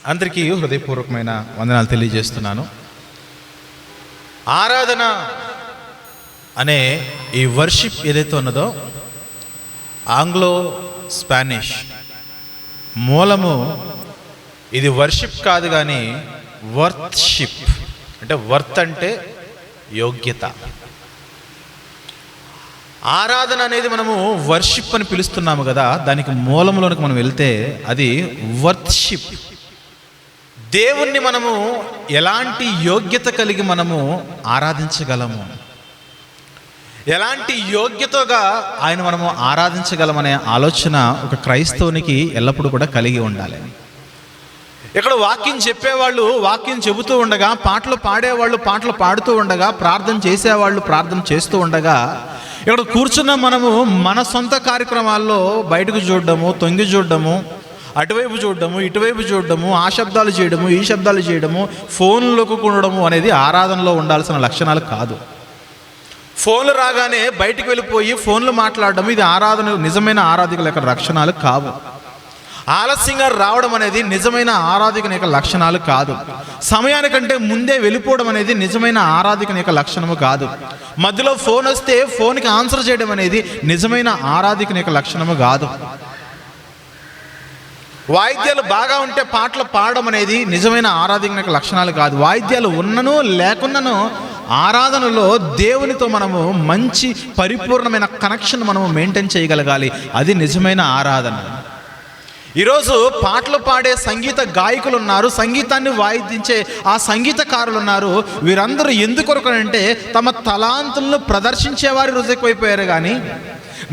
అందరికీ హృదయపూర్వకమైన వందనాలు తెలియజేస్తున్నాను. ఆరాధన అనే ఈ వర్షిప్ ఏదైతే ఉన్నదో ఆంగ్లో స్పానిష్ మూలము ఇది వర్షిప్ కాదు, కానీ వర్త్షిప్ అంటే వర్త్ అంటే యోగ్యత. ఆరాధన అనేది మనము వర్షిప్ అని పిలుస్తున్నాము కదా, దానికి మూలంలోనికి మనం వెళ్తే అది వర్త్షిప్. దేవుణ్ణి మనము ఎలాంటి యోగ్యత కలిగి మనము ఆరాధించగలము, ఎలాంటి యోగ్యతగా ఆయన మనము ఆరాధించగలమనే ఆలోచన ఒక క్రైస్తవునికి ఎల్లప్పుడూ కూడా కలిగి ఉండాలి. ఇక్కడ వాక్యం చెప్పేవాళ్ళు వాక్యం చెబుతూ ఉండగా, పాటలు పాడేవాళ్ళు పాటలు పాడుతూ ఉండగా, ప్రార్థన చేసేవాళ్ళు ప్రార్థన చేస్తూ ఉండగా, ఇక్కడ కూర్చున్న మనము మన సొంత కార్యక్రమాల్లో బయటకు చూడడము, తొంగి చూడడము, అటువైపు చూడడము, ఇటువైపు చూడడము, ఆ శబ్దాలు చేయడము, ఈ శబ్దాలు చేయడము, ఫోన్లోకి కొనడము అనేది ఆరాధనలో ఉండాల్సిన లక్షణాలు కాదు. ఫోన్లు రాగానే బయటికి వెళ్ళిపోయి ఫోన్లు మాట్లాడడం ఇది ఆరాధన, నిజమైన ఆరాధికుల యొక్క లక్షణాలు కావు. ఆలస్యంగా రావడం అనేది నిజమైన ఆరాధికుని యొక్క లక్షణాలు కాదు. సమయానికంటే ముందే వెళ్ళిపోవడం అనేది నిజమైన ఆరాధికుని యొక్క లక్షణము కాదు. మధ్యలో ఫోన్ వస్తే ఫోన్కి ఆన్సర్ చేయడం అనేది నిజమైన ఆరాధికుని యొక్క లక్షణము కాదు. వాయిద్యాలు బాగా ఉంటే పాటలు పాడడం అనేది నిజమైన ఆరాధకుని యొక్క లక్షణాలు కాదు. వాయిద్యాలు ఉన్నను లేకున్నను ఆరాధనలో దేవునితో మనము మంచి పరిపూర్ణమైన కనెక్షన్ మనము మెయింటైన్ చేయగలగాలి. అది నిజమైన ఆరాధన. ఈరోజు పాటలు పాడే సంగీత గాయకులు ఉన్నారు, సంగీతాన్ని వాయిద్యించే ఆ సంగీతకారులు ఉన్నారు. వీరందరూ ఎందుకొరకనంటే తమ తలాంతులను ప్రదర్శించేవారి రోజు ఎక్కువైపోయారు, కానీ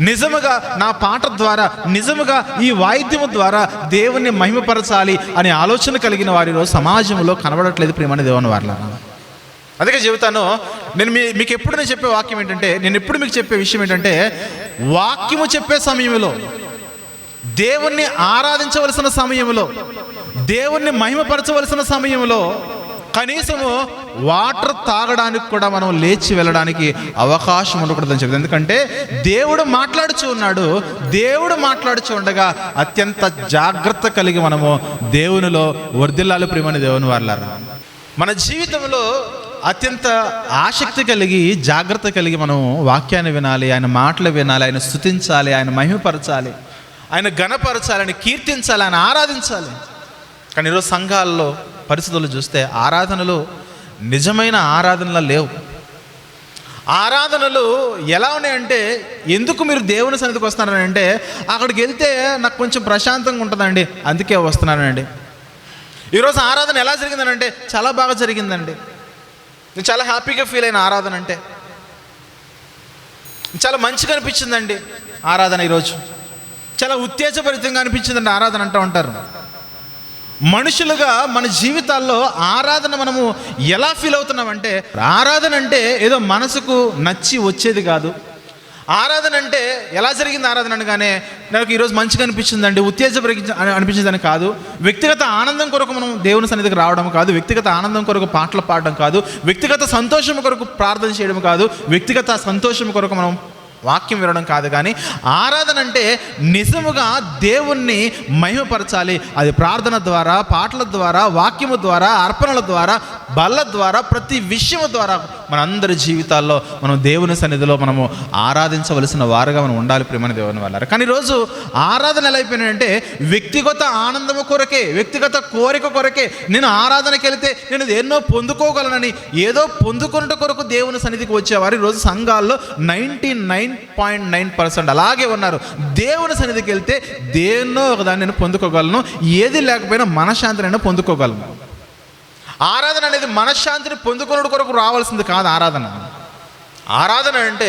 నిజముగా నా పాట ద్వారా, నిజముగా ఈ వాయిద్యము ద్వారా దేవుణ్ణి మహిమపరచాలి అనే ఆలోచన కలిగిన వారి రోజు సమాజంలో కనబడట్లేదు. ప్రియమైన దేవుని వారలారా, అందుకే చెబుతాను, మీకు ఎప్పుడు నేను చెప్పే వాక్యం ఏంటంటే, నేను ఎప్పుడు మీకు చెప్పే విషయం ఏంటంటే, వాక్యము చెప్పే సమయంలో, దేవుణ్ణి ఆరాధించవలసిన సమయంలో, దేవుణ్ణి మహిమపరచవలసిన సమయంలో కనీసము వాటర్ తాగడానికి కూడా మనం లేచి వెళ్ళడానికి అవకాశం ఉండకూడదని చెప్తాను. ఎందుకంటే దేవుడు మాట్లాడుచూ ఉన్నాడు. దేవుడు మాట్లాడుచూ ఉండగా అత్యంత జాగ్రత్త కలిగి మనము దేవునిలో వర్ధిల్లాలి. ప్రియమైన దేవుని వారలారా, మన జీవితంలో అత్యంత ఆసక్తి కలిగి జాగ్రత్త కలిగి మనం వాక్యాన్ని వినాలి, ఆయన మాటలు వినాలి, ఆయన స్తుతించాలి, ఆయన మహిమపరచాలి, ఆయన ఘనపరచాలి, ఆయన కీర్తించాలి, ఆయన ఆరాధించాలి. కానీ ఈరోజు సంఘాల్లో పరిస్థితులు చూస్తే ఆరాధనలు నిజమైన ఆరాధనలు లేవు. ఆరాధనలు ఎలా ఉన్నాయంటే, ఎందుకు మీరు దేవుని సన్నిధికి వస్తున్నారని అంటే, అక్కడికి వెళ్తే నాకు కొంచెం ప్రశాంతంగా ఉంటుందండి, అందుకే వస్తున్నానండి. ఈరోజు ఆరాధన ఎలా జరిగిందనంటే, చాలా బాగా జరిగిందండి, నేను చాలా హ్యాపీగా ఫీల్ అయిన ఆరాధన అంటే, చాలా మంచిగా అనిపించిందండి ఆరాధన, ఈరోజు చాలా ఉత్తేజభరితంగా అనిపించిందండి ఆరాధన అంటూ ఉంటారు. మనుషులుగా మన జీవితాల్లో ఆరాధన మనము ఎలా ఫీల్ అవుతున్నామంటే, ఆరాధన అంటే ఏదో మనసుకు నచ్చి వచ్చేది కాదు. ఆరాధన అంటే ఎలా జరిగింది ఆరాధన అనగానే నాకు ఈరోజు మంచిగా అనిపించిందండి, అనిపించిందని కాదు. వ్యక్తిగత ఆనందం కొరకు మనం దేవుని సన్నిధికి రావడం కాదు, వ్యక్తిగత ఆనందం కొరకు పాటలు పాడడం కాదు, వ్యక్తిగత సంతోషం కొరకు ప్రార్థన చేయడం కాదు, వ్యక్తిగత సంతోషం కొరకు మనం వాక్యం వినడం కాదు. కానీ ఆరాధన అంటే నిజముగా దేవుణ్ణి మహిమపరచాలి. అది ప్రార్థన ద్వారా, పాటల ద్వారా, వాక్యము ద్వారా, అర్పణల ద్వారా, బల్ల ద్వారా, ప్రతి విషయము ద్వారా మనందరి జీవితాల్లో మనం దేవుని సన్నిధిలో మనము ఆరాధించవలసిన వారుగా మనం ఉండాలి. ప్రియమైన దేవుని వల్ల. కానీ ఈరోజు ఆరాధన ఎలా అయిపోయినాయంటే, వ్యక్తిగత ఆనందము కొరకే, వ్యక్తిగత కోరిక కొరకే, నేను ఆరాధనకి వెళితే నేను ఎన్నో పొందుకోగలనని ఏదో పొందుకున్నట కొరకు దేవుని సన్నిధికి వచ్చేవారు ఈరోజు సంఘాల్లో 99.9% అలాగే ఉన్నారు. దేవుని సన్నిధికి వెళ్తే దేన్నో ఒకదాన్ని నేను పొందుకోగలను, ఏది లేకపోయినా మనశ్శాంతిని నేను పొందుకోగలను. ఆరాధన అనేది మనశ్శాంతిని పొందుకున్నట్టు కొరకు రావాల్సింది కాదు. ఆరాధన అంటే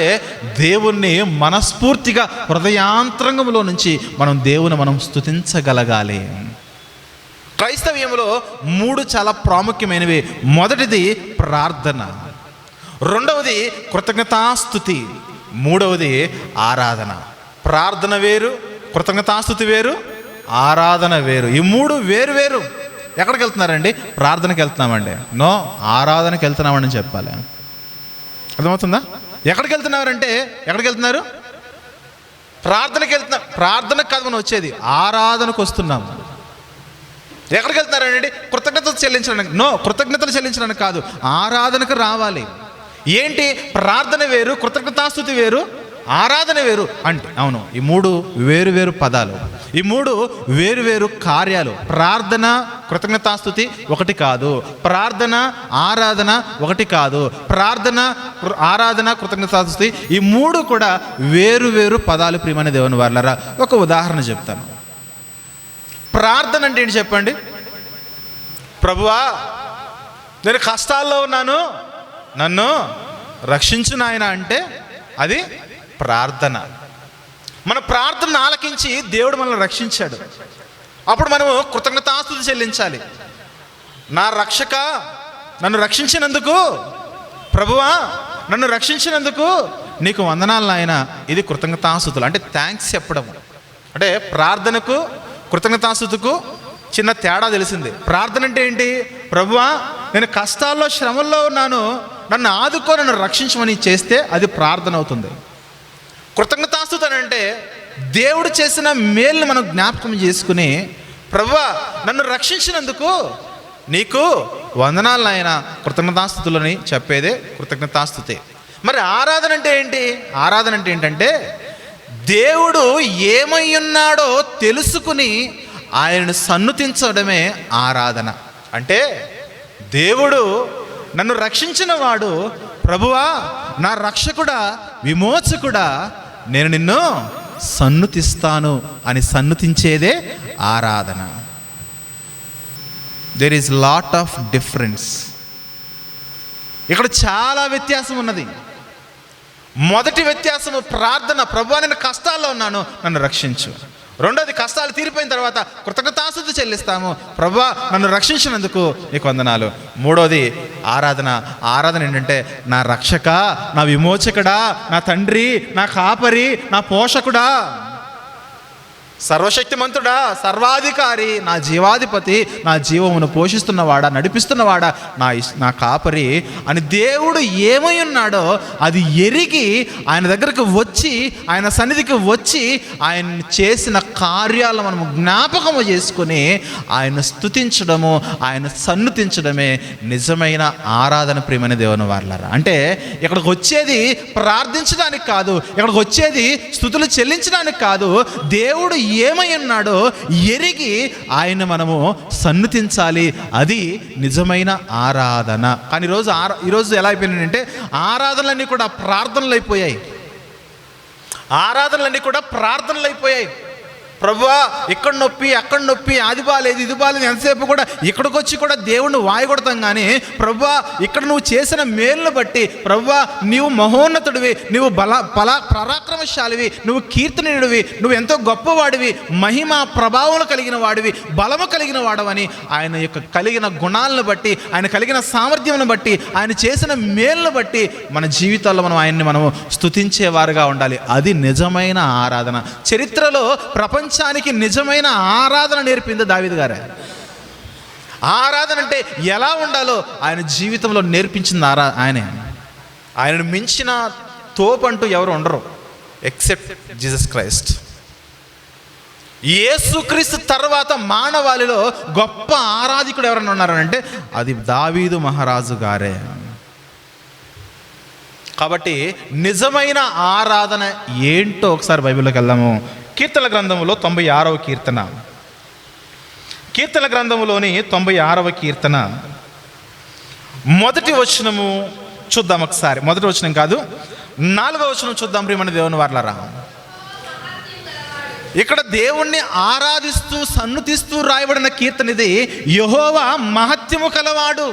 దేవుణ్ణి మనస్ఫూర్తిగా హృదయాంతరంగంలో నుంచి మనం స్తుతించగలగాలి. క్రైస్తవ్యంలో 3 చాలా ప్రాముఖ్యమైనవి. మొదటిది ప్రార్థన, రెండవది కృతజ్ఞతాస్తుతి, మూడవది ఆరాధన. ప్రార్థన వేరు, కృతజ్ఞతాస్తుతి వేరు, ఆరాధన వేరు. ఈ 3 వేరు వేరు. ఎక్కడికి వెళ్తున్నారండి? ప్రార్థనకి వెళ్తున్నామండి. నో, ఆరాధనకి వెళ్తున్నామని చెప్పాలి. అర్థమవుతుందా? ఎక్కడికి వెళ్తున్నారంటే, ఎక్కడికి వెళ్తున్నారు? ప్రార్థనకి వెళ్తున్నా. ప్రార్థనకు కాదు మనం వచ్చేది, ఆరాధనకు వస్తున్నాము. ఎక్కడికి వెళ్తున్నారండి? కృతజ్ఞతలు చెల్లించడానికి. కృతజ్ఞతలు చెల్లించడానికి కాదు, ఆరాధనకు రావాలి. ఏంటి? ప్రార్థన వేరు, కృతజ్ఞతాస్తుతి వేరు, ఆరాధన వేరు అంటే. అవును, ఈ మూడు వేరు వేరు పదాలు, ఈ మూడు వేరు వేరు కార్యాలు. ప్రార్థన కృతజ్ఞతాస్తుతి ఒకటి కాదు, ప్రార్థన ఆరాధన ఒకటి కాదు, ప్రార్థన ఆరాధన కృతజ్ఞతాస్తుతి ఈ మూడు కూడా వేరు వేరు పదాలు. ప్రియమైన దేవుని వారలారా, ఒక ఉదాహరణ చెప్తాను. ప్రార్థన అంటే ఏంటి చెప్పండి? ప్రభువా, నేను కష్టాల్లో ఉన్నాను, నన్ను రక్షించు నాయన అంటే అది ప్రార్థన. మన ప్రార్థన ఆలకించి దేవుడు మనల్ని రక్షించాడు. అప్పుడు మనము కృతజ్ఞతాస్తుతి చెల్లించాలి. నా రక్షక, నన్ను రక్షించినందుకు, ప్రభువా నన్ను రక్షించినందుకు నీకు వందనాలు నాయన. ఇది కృతజ్ఞతాస్తుతులు అంటే థ్యాంక్స్ చెప్పడం. అంటే ప్రార్థనకు కృతజ్ఞతాస్తుతికు చిన్న తేడా తెలిసింది. ప్రార్థన అంటే ఏంటి? ప్రభువా నేను కష్టాల్లో శ్రమల్లో ఉన్నాను, నన్ను ఆదుకో, నన్ను రక్షించమని చేస్తే అది ప్రార్థన అవుతుంది. కృతజ్ఞతాస్తుతి అని అంటే దేవుడు చేసిన మేలును మనం జ్ఞాపకం చేసుకుని, ప్రభువా నన్ను రక్షించినందుకు నీకు వందనాలు నాయన, కృతజ్ఞతాస్తుతులని చెప్పేదే కృతజ్ఞతాస్తుతి. మరి ఆరాధన అంటే ఏంటి? ఆరాధన అంటే ఏంటంటే దేవుడు ఏమై ఉన్నాడో తెలుసుకుని ఆయనను సన్నుతించడమే ఆరాధన. అంటే దేవుడు నన్ను రక్షించిన వాడు, ప్రభువా నా రక్షకుడా, విమోచకుడా, నేను నిన్ను సన్నుతిస్తాను అని సన్నుతించేదే ఆరాధన. There is lot of difference. ఇక్కడ చాలా వ్యత్యాసం ఉన్నది. మొదటి వ్యత్యాసము ప్రార్థన, ప్రభువా నేను కష్టాల్లో ఉన్నాను, నన్ను రక్షించు. రెండోది, కష్టాలు తీరిపోయిన తర్వాత కృతజ్ఞతాస్తుతి చెల్లిస్తాము, ప్రభువా నన్ను రక్షించినందుకు నీకు వందనాలు. మూడోది ఆరాధన. ఆరాధన ఏంటంటే నా రక్షక, నా విమోచకుడా, నా తండ్రి, నా కాపరి, నా పోషకుడా, సర్వశక్తిమంతుడా, సర్వాధికారి, నా జీవాధిపతి, నా జీవమును పోషిస్తున్నవాడా, నడిపిస్తున్నవాడా, నా కాపరి అని దేవుడు ఏమై ఉన్నాడో అది ఎరిగి ఆయన దగ్గరకు వచ్చి, ఆయన సన్నిధికి వచ్చి ఆయన చేసిన కార్యాలను మనము జ్ఞాపకము చేసుకొని ఆయన స్తుతించడము, ఆయన సన్నుతించడమే నిజమైన ఆరాధన. ప్రియమైన దేవుని వారలారా, అంటే ఇక్కడికి వచ్చేది ప్రార్థించడానికి కాదు, ఇక్కడికి వచ్చేది స్తుతులు చెల్లించడానికి కాదు, దేవుడు ఏమై ఉన్నాడో ఎరిగి ఆయన మనము సన్నుతించాలి. అది నిజమైన ఆరాధన. కానీ ఈరోజు ఎలా అయిపోయిందంటే ఆరాధనలన్నీ కూడా ప్రార్థనలు అయిపోయాయి. ఆరాధనలన్నీ కూడా ప్రార్థనలు అయిపోయాయి. ప్రభువా ఇక్కడ నొప్పి, అక్కడ నొప్పి, అది బాలేదు, ఇది బాలేదు, ఎంతసేపు కూడా ఇక్కడికి వచ్చి కూడా దేవుణ్ణి వాయగొడతాం. కానీ ప్రభువా ఇక్కడ నువ్వు చేసిన మేలును బట్టి, ప్రభువా నీవు మహోన్నతుడివి, నువ్వు పరాక్రమశాలివి, నువ్వు కీర్తనీయుడివి, నువ్వు ఎంతో గొప్పవాడివి, మహిమ ప్రభావం కలిగిన వాడివి, బలము కలిగిన వాడవని ఆయన యొక్క కలిగిన గుణాలను బట్టి, ఆయన కలిగిన సామర్థ్యం బట్టి, ఆయన చేసిన మేలును బట్టి మన జీవితాల్లో మనం ఆయన్ని మనము స్తుతించేవారుగా ఉండాలి. అది నిజమైన ఆరాధన. చరిత్రలో ప్రపంచానికి నిజమైన ఆరాధన నేర్పింది దావీదు గారే. ఆరాధన అంటే ఎలా ఉండాలో ఆయన జీవితంలో నేర్పించింది ఆయనే. ఆయనను మించిన తోపంటూ ఎవరు ఉండరు ఎక్సెప్ట్ జీసస్ క్రైస్ట్. యేసుక్రీస్తు తర్వాత మానవాళిలో గొప్ప ఆరాధికుడు ఎవరైనా ఉన్నారంటే అది దావీదు మహారాజు గారే. కాబట్టి నిజమైన ఆరాధన ఏంటో ఒకసారి బైబిల్లోకి వెళ్దాము. కీర్తన గ్రంథములో 96వ కీర్తన, కీర్తన గ్రంథములోని 96వ కీర్తన మొదటి వచనము చూద్దాం ఒకసారి. మొదటి వచనం కాదు, 4వ వచనం చూద్దాం. ప్రియమైన దేవుని వారలారా, ఇక్కడ దేవుణ్ణి ఆరాధిస్తూ సన్నుతిస్తూ రాయబడిన కీర్తన ఇది. యెహోవా మహత్యము కలవాడు.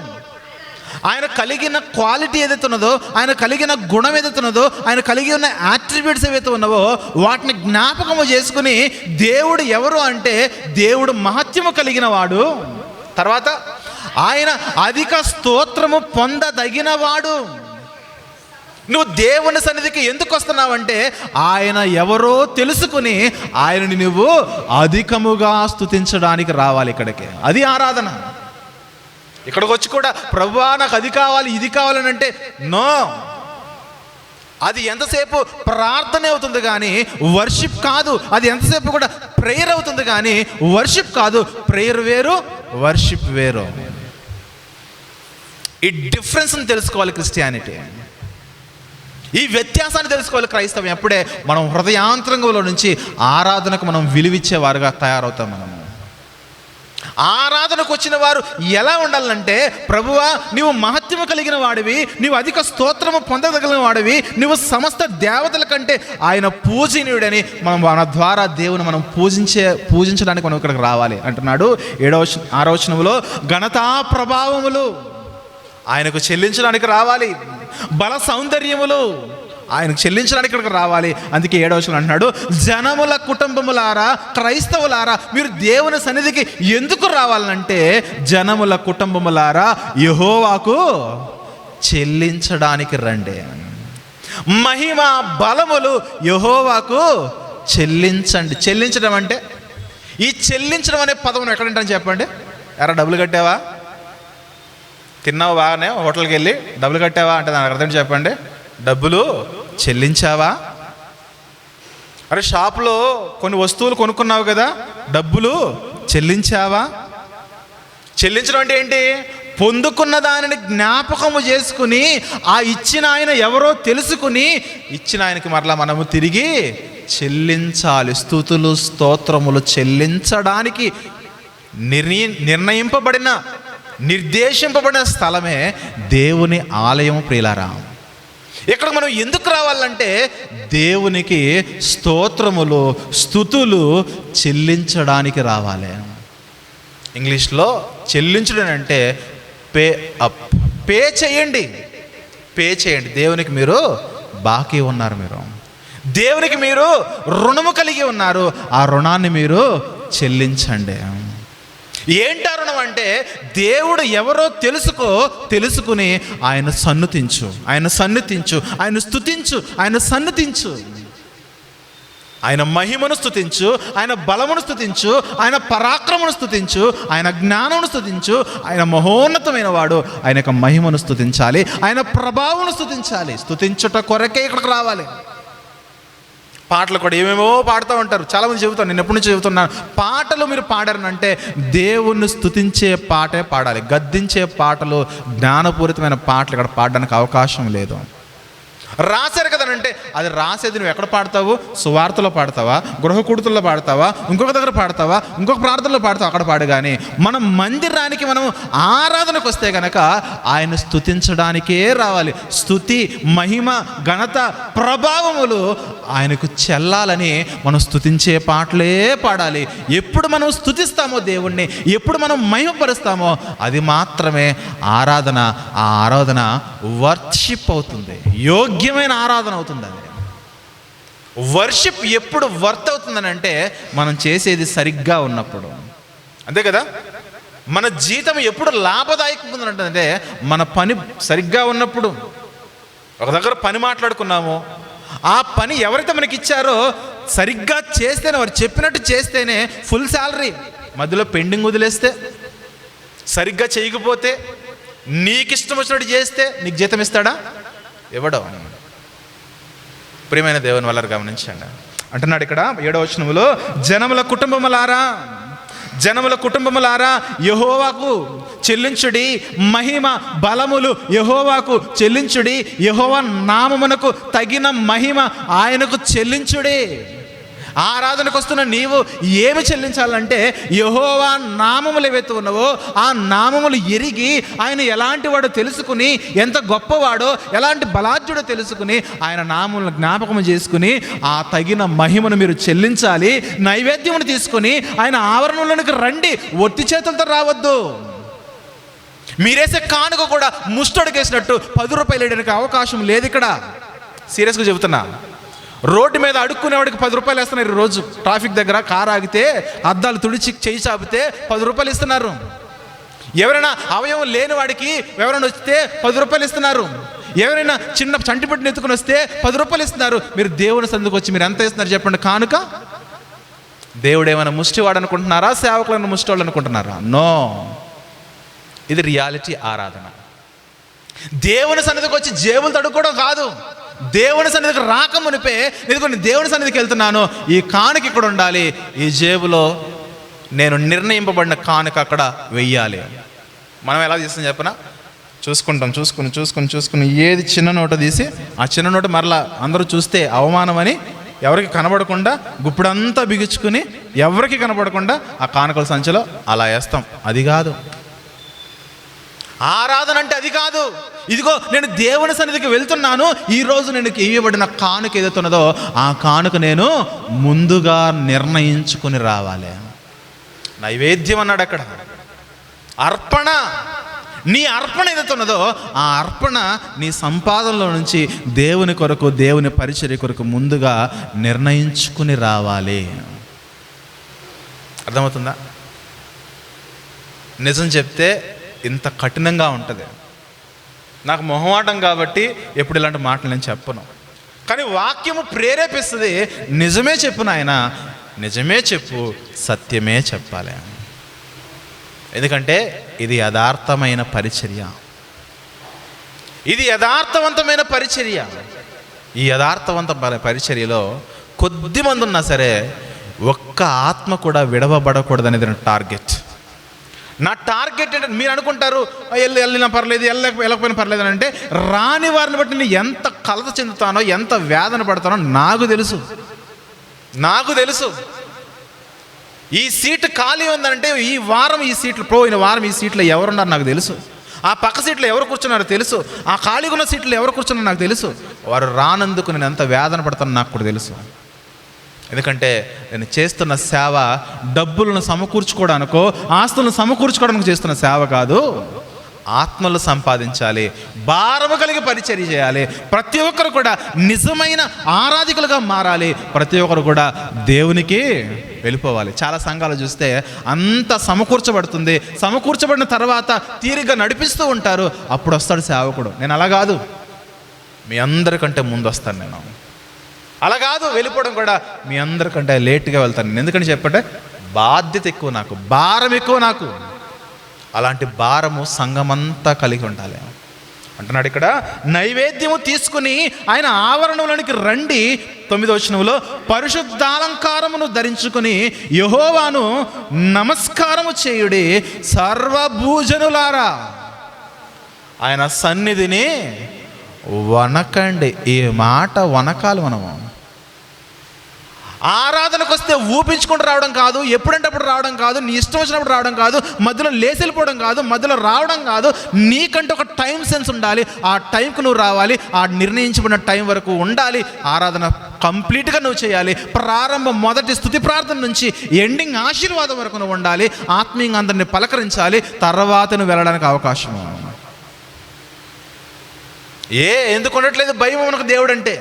ఆయన కలిగిన క్వాలిటీ ఏదైతే ఉన్నదో, ఆయన కలిగిన గుణం ఏదైతే ఉన్నదో, ఆయన కలిగి ఉన్న యాట్రిబ్యూట్స్ ఏవైతే ఉన్నావో వాటిని జ్ఞాపకము చేసుకుని దేవుడు ఎవరు అంటే దేవుడు మహత్యము కలిగిన వాడు. తర్వాత ఆయన అధిక స్తోత్రము పొందదగినవాడు. నువ్వు దేవుని సన్నిధికి ఎందుకు వస్తున్నావంటే ఆయన ఎవరో తెలుసుకుని ఆయనని నువ్వు అధికముగా స్తుతించడానికి రావాలి ఇక్కడికి. అది ఆరాధన. ఇక్కడికి వచ్చి కూడా ప్రభువా నాకు అది కావాలి, ఇది కావాలని అంటే నో, అది ఎంతసేపు ప్రార్థన అవుతుంది కానీ వర్షిప్ కాదు. అది ఎంతసేపు కూడా ప్రేయర్ అవుతుంది కానీ వర్షిప్ కాదు. ప్రేయర్ వేరు, వర్షిప్ వేరు. ఈ డిఫరెన్స్ని తెలుసుకోవాలి క్రిస్టియానిటీ. ఈ వ్యత్యాసాన్ని తెలుసుకోవాలి క్రైస్తవం. ఎప్పుడే మనం హృదయాంతరంగంలో నుంచి ఆరాధనకు మనం విలువిచ్చేవారుగా తయారవుతాం. మనము ఆరాధనకు వచ్చిన వారు ఎలా ఉండాలంటే, ప్రభువా నీవు మహత్యము కలిగిన వాడివి, నీవు అధిక స్తోత్రము పొందగలిగిన వాడివి, నువ్వు సమస్త దేవతల కంటే ఆయన పూజనీయుడని మనం మన ద్వారా దేవుని మనం పూజించడానికి మనం ఇక్కడికి రావాలి అంటున్నాడు. 6వ వచనంలో ఘనతా ప్రభావములు ఆయనకు చెల్లించడానికి రావాలి, బల సౌందర్యములు ఆయనకు చెల్లించడానికి ఇక్కడికి రావాలి. అందుకే 7వ వచనం అంటున్నాడు, జనముల కుటుంబములారా, క్రైస్తవులారా, మీరు దేవుని సన్నిధికి ఎందుకు రావాలంటే, జనముల కుటుంబములారా యెహోవాకు చెల్లించడానికి రండి. మహిమ బలములు యెహోవాకు చెల్లించండి. చెల్లించడం అంటే, ఈ చెల్లించడం అనే పదం ఎక్కడంటాను చెప్పండి. ఎరా డబ్బులు కట్టావా, తిన్నావు బాగానే, హోటల్కి వెళ్ళి డబ్బులు కట్టావా అంటే దానికి అర్థం చెప్పండి. డబ్బులు చెల్లించావా? అరే షాపులో కొన్ని వస్తువులు కొనుక్కున్నావు కదా, డబ్బులు చెల్లించావా? చెల్లించడం అంటే ఏంటి? పొందుకున్న దానిని జ్ఞాపకము చేసుకుని, ఆ ఇచ్చిన ఆయన ఎవరో తెలుసుకుని, ఇచ్చిన ఆయనకి మరలా మనము తిరిగి చెల్లించాలి. స్తుతులు స్తోత్రములు చెల్లించడానికి నిర్దేశింపబడిన స్థలమే దేవుని ఆలయం. ప్రియులారా, ఇక్కడ మనం ఎందుకు రావాలంటే, దేవునికి స్తోత్రములు స్తుతులు చెల్లించడానికి రావాలి. ఇంగ్లీష్లో చెల్లించడం అంటే పే అప్. పే చేయండి. దేవునికి మీరు బాకీ ఉన్నారు, మీరు దేవునికి మీరు రుణము కలిగి ఉన్నారు. ఆ రుణాన్ని మీరు చెల్లించండి. ఏంటి రుణం అంటే, దేవుడు ఎవరో తెలుసుకుని ఆయన సన్నుతించు, ఆయన స్తుతించు, ఆయన సన్నుతించు, ఆయన మహిమను స్తుతించు, ఆయన బలమును స్తుతించు, ఆయన పరాక్రమను స్తుతించు, ఆయన జ్ఞానమును స్తుతించు. ఆయన మహోన్నతమైన వాడు, ఆయన యొక్క మహిమను స్తుతించాలి, ఆయన ప్రభావమును స్తుతించాలి. స్తుతించుట కొరకే ఇక్కడికి రావాలి. పాటలు కూడా ఏమేమో పాడుతూ ఉంటారు. చాలామంది చెబుతాను, నేను ఎప్పటి నుంచి చెబుతున్నాను, పాటలు మీరు పాడారనంటే దేవుణ్ణి స్తుతించే పాటే పాడాలి. గద్దించే పాటలు, జ్ఞానపూరితమైన పాటలు ఇక్కడ పాడడానికి అవకాశం లేదు. రాశారు కదనంటే, అది రాసేది నువ్వు ఎక్కడ పాడతావు? సువార్తలో పాడతావా, గృహకూడుతుల్లో పాడతావా, ఇంకొక దగ్గర పాడతావా, ఇంకొక ప్రార్థనలో పాడతావా? అక్కడ పాడు. కానీ మనం మందిరానికి మనం ఆరాధనకు వస్తే కనుక ఆయన స్తుతించడానికే రావాలి. స్తుతి, మహిమ, ఘనత, ప్రభావములు ఆయనకు చెల్లాలని మనం స్తుతించే పాటలే పాడాలి. ఎప్పుడు మనం స్తుతిస్తామో దేవుణ్ణి, ఎప్పుడు మనం మహిమపరుస్తామో అది మాత్రమే ఆరాధన. ఆ ఆరాధన వర్షిప్ అవుతుంది, యోగ్యమైన ఆరాధన అవుతుంది. అది వర్షిప్ ఎప్పుడు వర్త్ అవుతుందని అంటే, మనం చేసేది సరిగ్గా ఉన్నప్పుడు. అంతే కదా. మన జీతం ఎప్పుడు లాభదాయకంగా ఉంటుందంటే, మన పని సరిగ్గా ఉన్నప్పుడు. ఒక దగ్గర పని మాట్లాడుకున్నాము, ఆ పని ఎవరైతే మనకి ఇచ్చారో సరిగ్గా చేస్తేనే, వారు చెప్పినట్టు చేస్తేనే ఫుల్ శాలరీ. మధ్యలో పెండింగ్ వదిలేస్తే, సరిగ్గా చేయకపోతే, నీకు ఇష్టం వచ్చినట్టు చేస్తే నీకు జీతం ఇస్తాడా? ఇవ్వడం. ప్రియమైన దేవుని వల్ల గమనించండి. అంటున్నాడు ఇక్కడ 7వ వచనంలో, జనముల కుటుంబములారా యెహోవాకు చెల్లించుడి, మహిమ బలములు యెహోవాకు చెల్లించుడి, యెహోవా నామమునకు తగిన మహిమ ఆయనకు చెల్లించుడి. ఆరాధనకు వస్తున్న నీవు ఏమి చెల్లించాలంటే, యెహోవా నామములు ఏవైతే ఉన్నావో ఆ నామములు ఎరిగి, ఆయన ఎలాంటి వాడో తెలుసుకుని, ఎంత గొప్పవాడో, ఎలాంటి బలాఢ్యుడో తెలుసుకుని, ఆయన నామములను జ్ఞాపకం చేసుకుని ఆ తగిన మహిమను మీరు చెల్లించాలి. నైవేద్యమును తీసుకుని ఆయన ఆవరణలోనికి రండి. ఒట్టి చేతులతో రావద్దు. మీరేసే కానుక కూడా ముష్టడికేసినట్టు 10 రూపాయలు వేయడానికి అవకాశం లేదు ఇక్కడ. సీరియస్గా చెబుతున్నా. రోడ్డు మీద అడుక్కునేవాడికి 10 రూపాయలు వేస్తున్నారు. ఈరోజు ట్రాఫిక్ దగ్గర కారు ఆగితే అద్దాలు తుడిచి చేయి చాపితే 10 రూపాయలు ఇస్తున్నారు. ఎవరైనా అవయవం లేని వాడికి ఎవరైనా వస్తే 10 రూపాయలు ఇస్తున్నారు. ఎవరైనా చిన్న చంటిపట్టుని ఎత్తుకుని వస్తే 10 రూపాయలు ఇస్తున్నారు. మీరు దేవుని సందుకు వచ్చి మీరు ఎంత ఇస్తున్నారు చెప్పండి కానుక? దేవుడు ఏమైనా ముష్టివాడు అనుకుంటున్నారా? సేవకులను ముష్టివాళ్ళు అనుకుంటున్నారా? నో. ఇది రియాలిటీ ఆరాధన. దేవుని సన్నిధికి వచ్చి జేబులు తడుక్కోవడం కాదు. దేవుని సన్నిధికి రాకమునిపే, నేను దేవుని సన్నిధికి వెళ్తున్నాను, ఈ కానుక ఇక్కడ ఉండాలి, ఈ జేబులో నేను నిర్ణయింపబడిన కానుక అక్కడ వెయ్యాలి. మనం ఎలా చేస్తాం చెప్పనా, చూసుకుని ఏది చిన్న నోట తీసి ఆ చిన్న నోట మరలా అందరూ చూస్తే అవమానమని ఎవరికి కనబడకుండా గుప్పుడంతా బిగించుకుని ఎవరికి కనబడకుండా ఆ కానుకల సంచిలో అలా వేస్తాం. అది కాదు ఆరాధన అంటే, అది కాదు. ఇదిగో నేను దేవుని సన్నిధికి వెళ్తున్నాను, ఈరోజు నేను ఇవ్వబడిన కానుక ఏదైతున్నదో ఆ కానుక నేను ముందుగా నిర్ణయించుకుని రావాలి. నైవేద్యం అన్నాడు అక్కడ, అర్పణ. నీ అర్పణ ఏదైతే ఉన్నదో ఆ అర్పణ నీ సంపాదనలో నుంచి దేవుని కొరకు, దేవుని పరిచర్య కొరకు ముందుగా నిర్ణయించుకుని రావాలి. అర్థమవుతుందా? నిజం చెప్తే ఇంత కఠినంగా ఉంటుంది. నాకు మొహమాటం కాబట్టి ఎప్పుడు ఇలాంటి మాటలు నేను చెప్పను, కానీ వాక్యము ప్రేరేపిస్తుంది. నిజమే చెప్పు నాయన, నిజమే చెప్పు, సత్యమే చెప్పాలి. ఎందుకంటే ఇది యథార్థమైన పరిచర్య, ఇది యథార్థవంతమైన పరిచర్య. ఈ యథార్థవంతమైన పరిచర్యలో కొద్ది మంది ఉన్నా సరే ఒక్క ఆత్మ కూడా విడవబడకూడదు అనేది నా టార్గెట్. నా టార్గెట్ ఏంటంటే, మీరు అనుకుంటారు వెళ్ళినా పర్లేదు, వెళ్ళకపోయినా పర్లేదు అని అంటే, రాని వారిని బట్టి నేను ఎంత కలత చెందుతానో, ఎంత వేదన పడతానో నాకు తెలుసు. ఈ సీటు ఖాళీ ఉందంటే ఈ వారం ఈ సీట్లు, పోయిన వారం ఈ సీట్లో ఎవరున్నారు నాకు తెలుసు, ఆ పక్క సీట్లో ఎవరు కూర్చున్నారో తెలుసు, ఆ ఖాళీగా ఉన్న సీట్లో ఎవరు కూర్చున్నారో నాకు తెలుసు. వారు రానందుకు నేను ఎంత వేదన పడతానో నాకు కూడా తెలుసు. ఎందుకంటే నేను చేస్తున్న సేవ డబ్బులను సమకూర్చుకోవడానికో ఆస్తులను సమకూర్చుకోవడానికి చేస్తున్న సేవ కాదు. ఆత్మలు సంపాదించాలి, భారము కలిగి పరిచర్య చేయాలి. ప్రతి ఒక్కరు కూడా నిజమైన ఆరాధికులుగా మారాలి. ప్రతి ఒక్కరు కూడా దేవునికి వెళ్ళిపోవాలి. చాలా సంఘాలు చూస్తే అంత సమకూర్చబడుతుంది, సమకూర్చబడిన తర్వాత తీరిగ్గా నడిపిస్తూ ఉంటారు, అప్పుడు వస్తాడు సేవకుడు. నేను అలా కాదు, మీ అందరికంటే ముందు వస్తాను. నేను అలా కాదు, వెళ్ళిపోవడం కూడా మీ అందరికంటే లేట్గా వెళ్తాను నేను. ఎందుకంటే చెప్పంటే బాధ్యత ఎక్కువ, నాకు భారం ఎక్కువ. నాకు అలాంటి భారము సంఘమంతా కలిగి ఉండాలి అంటున్నాడు ఇక్కడ. నైవేద్యము తీసుకుని ఆయన ఆవరణంలోనికి రండి. 9వ వచనంలో పరిశుద్ధాలంకారమును ధరించుకుని యెహోవాను నమస్కారము చేయుడి సర్వభూజనులారా. ఆయన సన్నిధిని వనకండి. ఈ మాట వనకాలి. మనము ఆరాధనకు వస్తే ఊపించుకుంటూ రావడం కాదు, ఎప్పుడంటే అప్పుడు రావడం కాదు, నీ ఇష్టం వచ్చినప్పుడు రావడం కాదు, మధ్యలో లేచెళ్ళిపోవడం కాదు, మధ్యలో రావడం కాదు. నీకంటే ఒక టైం సెన్స్ ఉండాలి. ఆ టైంకు నువ్వు రావాలి, ఆ నిర్ణయించబడిన టైం వరకు ఉండాలి. ఆరాధన కంప్లీట్గా నువ్వు చేయాలి. ప్రారంభం మొదటి స్తుతి ప్రార్థన నుంచి ఎండింగ్ ఆశీర్వాదం వరకు నువ్వు ఉండాలి. ఆత్మీయంగా అందరినీ పలకరించాలి. తర్వాత నువ్వు వెళ్ళడానికి అవకాశం. ఎందుకు ఉండట్లేదు భయం మనకు దేవుడు అంటే?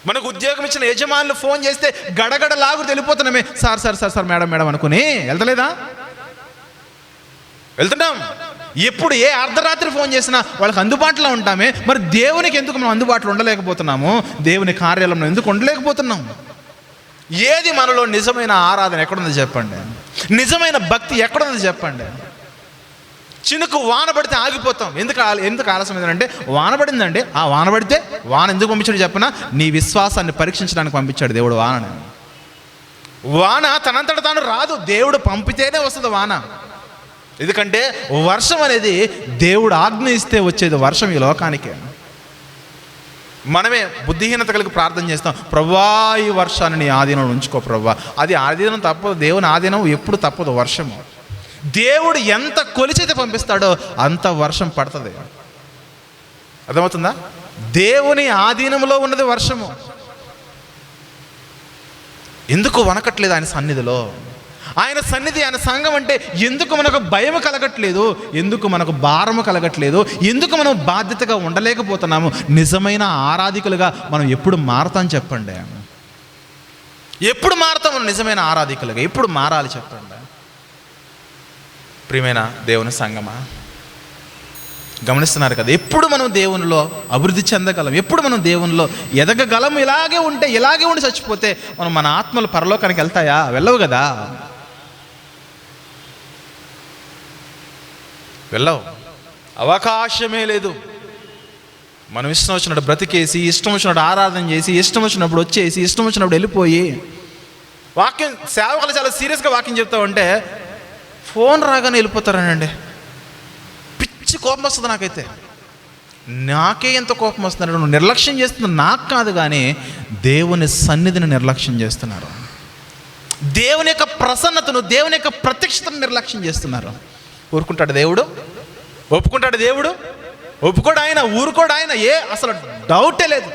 మనకు ఉద్యోగం ఇచ్చిన యజమానులు ఫోన్ చేస్తే గడగడలాగు వెళ్ళిపోతున్నామే. సార్ మేడం అనుకుని వెళ్తున్నాం. ఎప్పుడు ఏ అర్ధరాత్రి ఫోన్ చేసినా వాళ్ళకి అందుబాటులో ఉంటామే. మరి దేవునికి ఎందుకు మనం అందుబాటులో ఉండలేకపోతున్నాము? దేవుని కార్యాలయంలో ఎందుకు ఉండలేకపోతున్నాం? ఏది మనలో నిజమైన ఆరాధన ఎక్కడుంది చెప్పండి? నిజమైన భక్తి ఎక్కడుంది చెప్పండి? చినుకు వాన పడితే ఆగిపోతాం. ఎందుకు ఆలస్యం ఏంటంటే వాన పడిందండి. ఆ వాన పడితే వాన ఎందుకు పంపించాడు చెప్పనా? నీ విశ్వాసాన్ని పరీక్షించడానికి పంపించాడు దేవుడు వానని. వాన తనంతట తాను రాదు, దేవుడు పంపితేనే వస్తుంది వాన. ఎందుకంటే వర్షం అనేది దేవుడు ఆజ్ఞ ఇస్తే వచ్చేది వర్షం ఈ లోకానికి. మనమే బుద్ధిహీనత కలిగి ప్రార్థన చేస్తాం, ప్రభువా ఈ వర్షాన్ని నీ ఆధీనంలో ఉంచుకో ప్రభువా. అది ఆధీనం తప్పదు, దేవుని ఆధీనం ఎప్పుడు తప్పదు. వర్షము దేవుడు ఎంత కొలిచైతే పంపిస్తాడో అంత వర్షం పడుతుంది. అర్థమవుతుందా? దేవుని ఆధీనంలో ఉన్నది వర్షము. ఎందుకు వనకట్లేదు ఆయన సన్నిధిలో? ఆయన సన్నిధి, ఆయన సంఘం అంటే ఎందుకు మనకు భయం కలగట్లేదు? ఎందుకు మనకు భారము కలగట్లేదు? ఎందుకు మనం బాధ్యతగా ఉండలేకపోతున్నాము? నిజమైన ఆరాధికులుగా మనం ఎప్పుడు మారతాం చెప్పండి? ఎప్పుడు మారతాము నిజమైన ఆరాధికులుగా? ఎప్పుడు మారాలి చెప్పండి? ప్రియమైన దేవుని సంగమా, గమనిస్తున్నారు కదా, ఎప్పుడు మనం దేవునిలో అభివృద్ధి చెందగలం, ఎప్పుడు మనం దేవునిలో ఎదగగలం? ఇలాగే ఉండి చచ్చిపోతే మన ఆత్మలు పరలోకానికి వెళ్తాయా? వెళ్ళవు కదా, వెళ్ళవు. అవకాశమే లేదు. మనం ఇష్టం వచ్చినప్పుడు బ్రతికేసి, ఇష్టం వచ్చినప్పుడు ఆరాధన చేసి, ఇష్టం వచ్చినప్పుడు వచ్చేసి, ఇష్టం వచ్చినప్పుడు వెళ్ళిపోయి వాక్యం సేవకులు చాలా సీరియస్గా వాక్యం చెప్తా ఉంటే ఫోన్ రాగానే వెళ్ళిపోతారనండి. పిచ్చి కోపం వస్తుంది నాకైతే. నాకే ఎంత కోపం వస్తుంది. నువ్వు నిర్లక్ష్యం చేస్తుంది నాకు కాదు, కానీ దేవుని సన్నిధిని నిర్లక్ష్యం చేస్తున్నారు. దేవుని యొక్క ప్రసన్నతను, దేవుని యొక్క ప్రత్యక్షతను నిర్లక్ష్యం చేస్తున్నారు. ఊరుకుంటాడు దేవుడు? ఒప్పుకుంటాడు దేవుడు? ఒప్పుకోడు ఆయన, ఊరుకోడు ఆయన. అసలు డౌటే లేదు.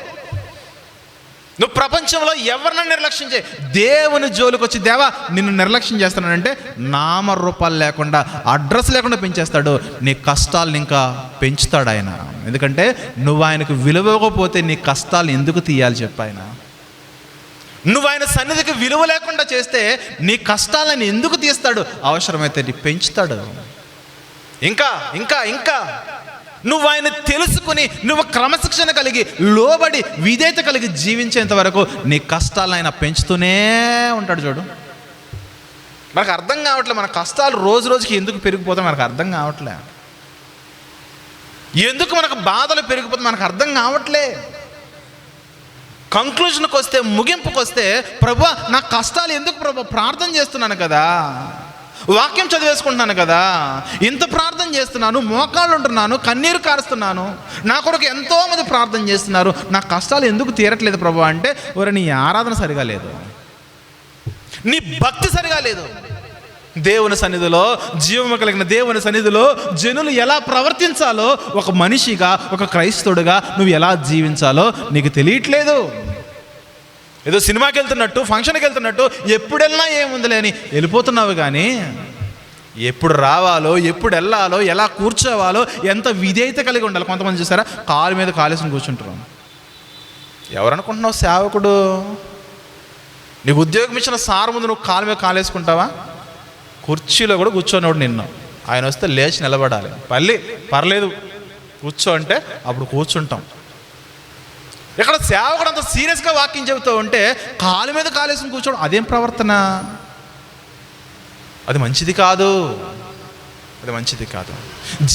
నువ్వు ప్రపంచంలో ఎవరినైనా నిర్లక్ష్యం చేయి, దేవుని జోలికి వచ్చి దేవా నిన్ను నిర్లక్ష్యం చేస్తున్నానంటే నామరూపాలు లేకుండా, అడ్రస్ లేకుండా పెంచేస్తాడు. నీ కష్టాలను ఇంకా పెంచుతాడు ఆయన. ఎందుకంటే నువ్వు ఆయనకు విలువకపోతే నీ కష్టాలు ఎందుకు తీయాలి చెప్పు ఆయన. నువ్వు ఆయన సన్నిధికి విలువ లేకుండా చేస్తే నీ కష్టాలను ఎందుకు తీస్తాడు? అవసరమైతే నీ పెంచుతాడు. ఇంకా ఇంకా ఇంకా నువ్వు ఆయన తెలుసుకుని, నువ్వు క్రమశిక్షణ కలిగి, లోబడి, విధేయత కలిగి జీవించేంత వరకు నీ కష్టాలను ఆయన పెంచుతూనే ఉంటాడు. చూడు, మనకు అర్థం కావట్లే మన కష్టాలు రోజు రోజుకి ఎందుకు పెరిగిపోతాయి మనకు అర్థం కావట్లే. ఎందుకు మనకు బాధలు పెరిగిపోతాయి మనకు అర్థం కావట్లే. కంక్లూజన్కి వస్తే, ముగింపుకి వస్తే, ప్రభువా నా కష్టాలు ఎందుకు ప్రభు, ప్రార్థన చేస్తున్నాను కదా, వాక్యం చదివేసుకుంటున్నాను కదా, ఇంత ప్రార్థన చేస్తున్నాను, మోకాళ్ళు ఉంటున్నాను, కన్నీరు కారుస్తున్నాను, నా కొరకు ఎంతోమంది ప్రార్థన చేస్తున్నారు, నా కష్టాలు ఎందుకు తీరట్లేదు ప్రభు అంటే, ఒరే నీ ఆరాధన సరిగా లేదు, నీ భక్తి సరిగా లేదు. దేవుని సన్నిధిలో, జీవము కలిగిన దేవుని సన్నిధిలో జనులు ఎలా ప్రవర్తించాలో, ఒక మనిషిగా, ఒక క్రైస్తవుడిగా నువ్వు ఎలా జీవించాలో నీకు తెలియట్లేదు. ఏదో సినిమాకి వెళ్తున్నట్టు, ఫంక్షన్కి వెళ్తున్నట్టు ఎప్పుడు వెళ్ళినా ఏముందిలే అని వెళ్ళిపోతున్నావు, కానీ ఎప్పుడు రావాలో, ఎప్పుడు వెళ్ళాలో, ఎలా కూర్చోవాలో, ఎంత విధేయత కలిగి ఉండాలి. కొంతమంది చూసారా కాలు మీద కాలేసుకుని కూర్చుంటారు. ఎవరనుకుంటున్నావు సేవకుడు? నీకు ఉద్యోగం ఇచ్చిన సార్ ముందు నువ్వు కాలు మీద కాలేసుకుంటావా? కుర్చీలో కూడా కూర్చోనివాడు నిన్ను, ఆయన వస్తే లేచి నిలబడాలి. పర్లేదు కూర్చో అంటే అప్పుడు కూర్చుంటాం. ఇక్కడ సేవకుడు అంత సీరియస్గా వాక్యం చెబుతూ ఉంటే కాలు మీద కాలేసుకుని కూర్చోవడం అదేం ప్రవర్తన? అది మంచిది కాదు, అది మంచిది కాదు.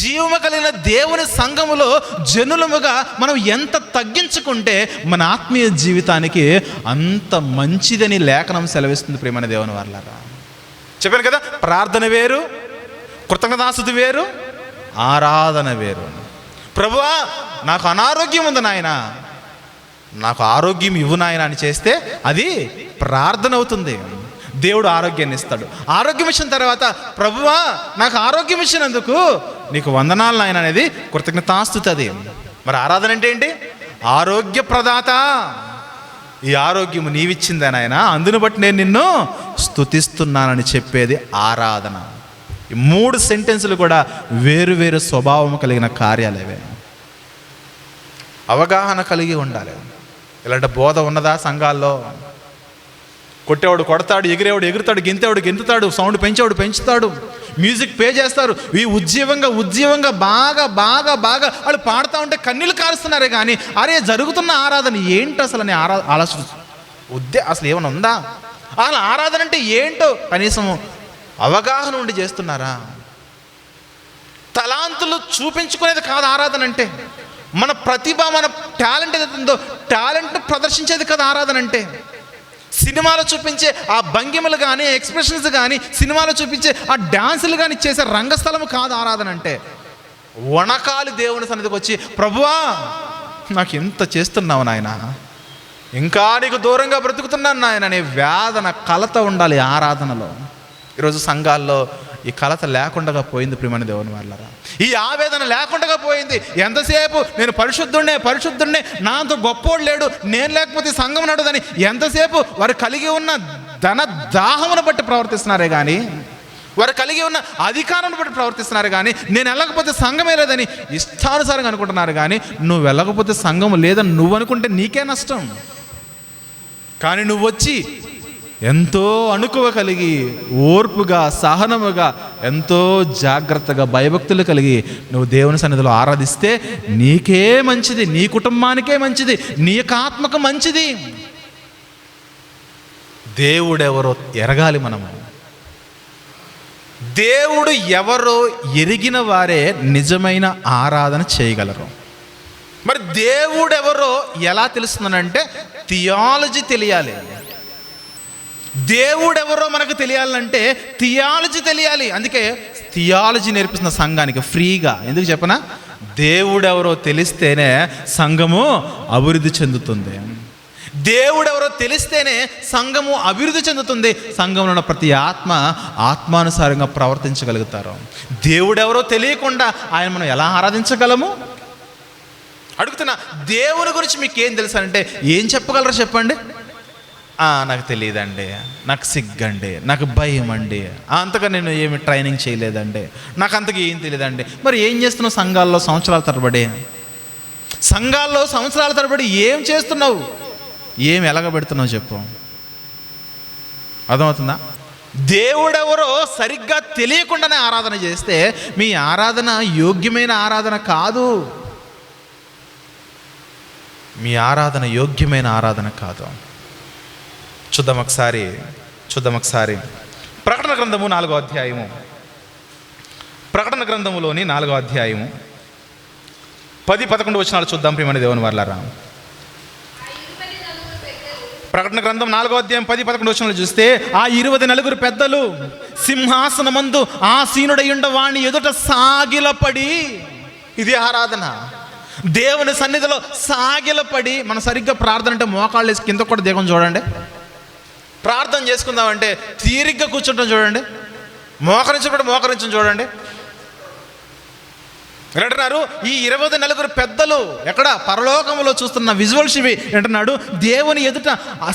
జీవము కలిగిన దేవుని సంఘములో జనులముగా మనం ఎంత తగ్గించుకుంటే మన ఆత్మీయ జీవితానికి అంత మంచిదని లేఖనం సెలవిస్తుంది. ప్రియమైన దేవుని వారలారా, చెప్పాను కదా, ప్రార్థన వేరు, కృతజ్ఞతాస్తుతి వేరు, ఆరాధన వేరు. ప్రభువా నాకు అనారోగ్యం ఉంది నాయన, నాకు ఆరోగ్యం ఇవ్వు నాయన అని చేస్తే అది ప్రార్థన అవుతుంది. దేవుడు ఆరోగ్యాన్ని ఇస్తాడు. ఆరోగ్యం ఇచ్చిన తర్వాత ప్రభువా నాకు ఆరోగ్యం ఇచ్చినందుకు నీకు వందనాలు నాయన అనేది కృతజ్ఞతాస్తుతి. అది మరి ఆరాధన అంటే ఏంటి? ఆరోగ్య ప్రదాత, ఈ ఆరోగ్యం నీవిచ్చిందే నాయన, అందును బట్టి నేను నిన్ను స్తుతిస్తున్నానని చెప్పేది ఆరాధన. ఈ 3 సెంటెన్సులు కూడా వేరు వేరు స్వభావం కలిగిన కార్యాలేవే. అవగాహన కలిగి ఉండాలి. ఇలాంటి బోధ ఉన్నదా సంఘాల్లో? కొట్టేవాడు కొడతాడు, ఎగిరేవాడు ఎగురుతాడు, గెంతేవాడు గెంతుతాడు, సౌండ్ పెంచేవాడు పెంచుతాడు, మ్యూజిక్ పే చేస్తారు. ఈ ఉజ్జీవంగా బాగా బాగా బాగా వాళ్ళు పాడుతూ ఉంటే కన్నీళ్ళు కారుస్తున్నారే కానీ అరే జరుగుతున్న ఆరాధన ఏంటి అసలు అని ఆలోచన అసలు ఏమైనా ఉందా? అసలు ఆరాధన అంటే ఏంటో కనీసం అవగాహన ఉండి చేస్తున్నారా? తలాంతులు చూపించుకునేది కాదు ఆరాధన అంటే. మన ప్రతిభ, మన టాలెంట్ ఏదైతే ఉందో టాలెంట్ ప్రదర్శించేది కదా ఆరాధన అంటే. సినిమాలో చూపించే ఆ భంగిమలు కానీ, ఎక్స్ప్రెషన్స్ కానీ, సినిమాలో చూపించే ఆ డాన్సులు కానీ చేసే రంగస్థలము కాదు ఆరాధన అంటే. వనకాలి దేవుని సన్నిధికి వచ్చి ప్రభువా నాకు ఎంత చేస్తున్నావు నాయన, ఇంకా నీకు దూరంగా బ్రతుకుతున్నాను నాయన అనే వేదన, కలత ఉండాలి ఆరాధనలో. ఈరోజు సంఘాల్లో ఈ కలత లేకుండా పోయింది ప్రియమైన దేవుని వాళ్ళరా. ఈ ఆవేదన లేకుండా పోయింది. ఎంతసేపు నేను పరిశుద్ధుడినే నా అంత గొప్పోడు లేడు, నేను లేకపోతే సంఘం నడదని ఎంతసేపు వారు కలిగి ఉన్న ధన దాహమును బట్టి ప్రవర్తిస్తున్నారే కానీ, వారు కలిగి ఉన్న అధికారాన్ని బట్టి ప్రవర్తిస్తున్నారు కానీ, నేను వెళ్ళకపోతే సంఘమే లేదని ఇష్టానుసారంగా అనుకుంటున్నారు. కానీ నువ్వు వెళ్ళకపోతే సంఘం లేదని నువ్వు అనుకుంటే నీకే నష్టం. కానీ నువ్వు వచ్చి ఎంతో అణుకువ కలిగి, ఓర్పుగా, సహనముగా, ఎంతో జాగ్రత్తగా, భయభక్తులు కలిగి నువ్వు దేవుని సన్నిధిలో ఆరాధిస్తే నీకే మంచిది, నీ కుటుంబానికే మంచిది, నీ యొక్క ఆత్మకు మంచిది. దేవుడెవరో ఎరగాలి మనము. దేవుడు ఎవరో ఎరిగిన వారే నిజమైన ఆరాధన చేయగలరు. మరి దేవుడెవరో ఎలా తెలుస్తుందనంటే థియాలజీ తెలియాలి. దేవుడెవరో మనకు తెలియాలంటే థియాలజీ తెలియాలి. అందుకే థియాలజీ నేర్పిస్తున్న సంఘానికి ఫ్రీగా. ఎందుకు చెప్పనా? దేవుడెవరో తెలిస్తేనే సంఘము అభివృద్ధి చెందుతుంది. దేవుడెవరో తెలిస్తేనే సంఘము అభివృద్ధి చెందుతుంది. సంఘంలో ఉన్న ప్రతి ఆత్మానుసారంగా ప్రవర్తించగలుగుతారు. దేవుడెవరో తెలియకుండా ఆయన మనం ఎలా ఆరాధించగలము? అడుగుతున్నా, దేవుని గురించి మీకు ఏం తెలుసు అంటే ఏం చెప్పగలరో చెప్పండి. నాకు తెలియదండి, నాకు సిగ్గండి, నాకు భయం అండి, అంతగా నేను ఏమి ట్రైనింగ్ చేయలేదండి, నాకు అంతగా ఏం తెలియదండి. మరి ఏం చేస్తున్నావు సంఘాల్లో సంవత్సరాల తరబడి? సంఘాల్లో సంవత్సరాల తరబడి ఏం చేస్తున్నావు? ఏం ఎలగబెడుతున్నావు చెప్పు. అర్థమవుతుందా? దేవుడెవరో సరిగ్గా తెలియకుండానే ఆరాధన చేస్తే మీ ఆరాధన యోగ్యమైన ఆరాధన కాదు. మీ ఆరాధన యోగ్యమైన ఆరాధన కాదు. చూద్దాం ఒకసారి ప్రకటన గ్రంథము 4వ అధ్యాయము. ప్రకటన గ్రంథములోని 4వ అధ్యాయము 10-11 వచనాలు చూద్దాం ప్రియమైన దేవుని వారలారా. ప్రకటన గ్రంథం 4వ అధ్యాయం 10-11 వచనాలు చూస్తే, ఆ 24 పెద్దలు సింహాసనమందు ఆసీనుడయుండ వాణి ఎదుట సాగిలపడి, ఇది ఆరాధన. దేవుని సన్నిధిలో సాగిలపడి, మనం సరిగ్గా ప్రార్థన అంటే మోకాళ్ళు వేసి కింద కూడా దేవుని చూడండి. ప్రార్థన చేసుకుందామంటే తీరిగ్గా కూర్చుంటాం చూడండి, మోకరించడం చూడండి. అంటున్నారు ఈ 24 పెద్దలు ఎక్కడ? పరలోకములో చూస్తున్న విజువల్స్ ఇవి. అంటున్నాడు, దేవుని ఎదుట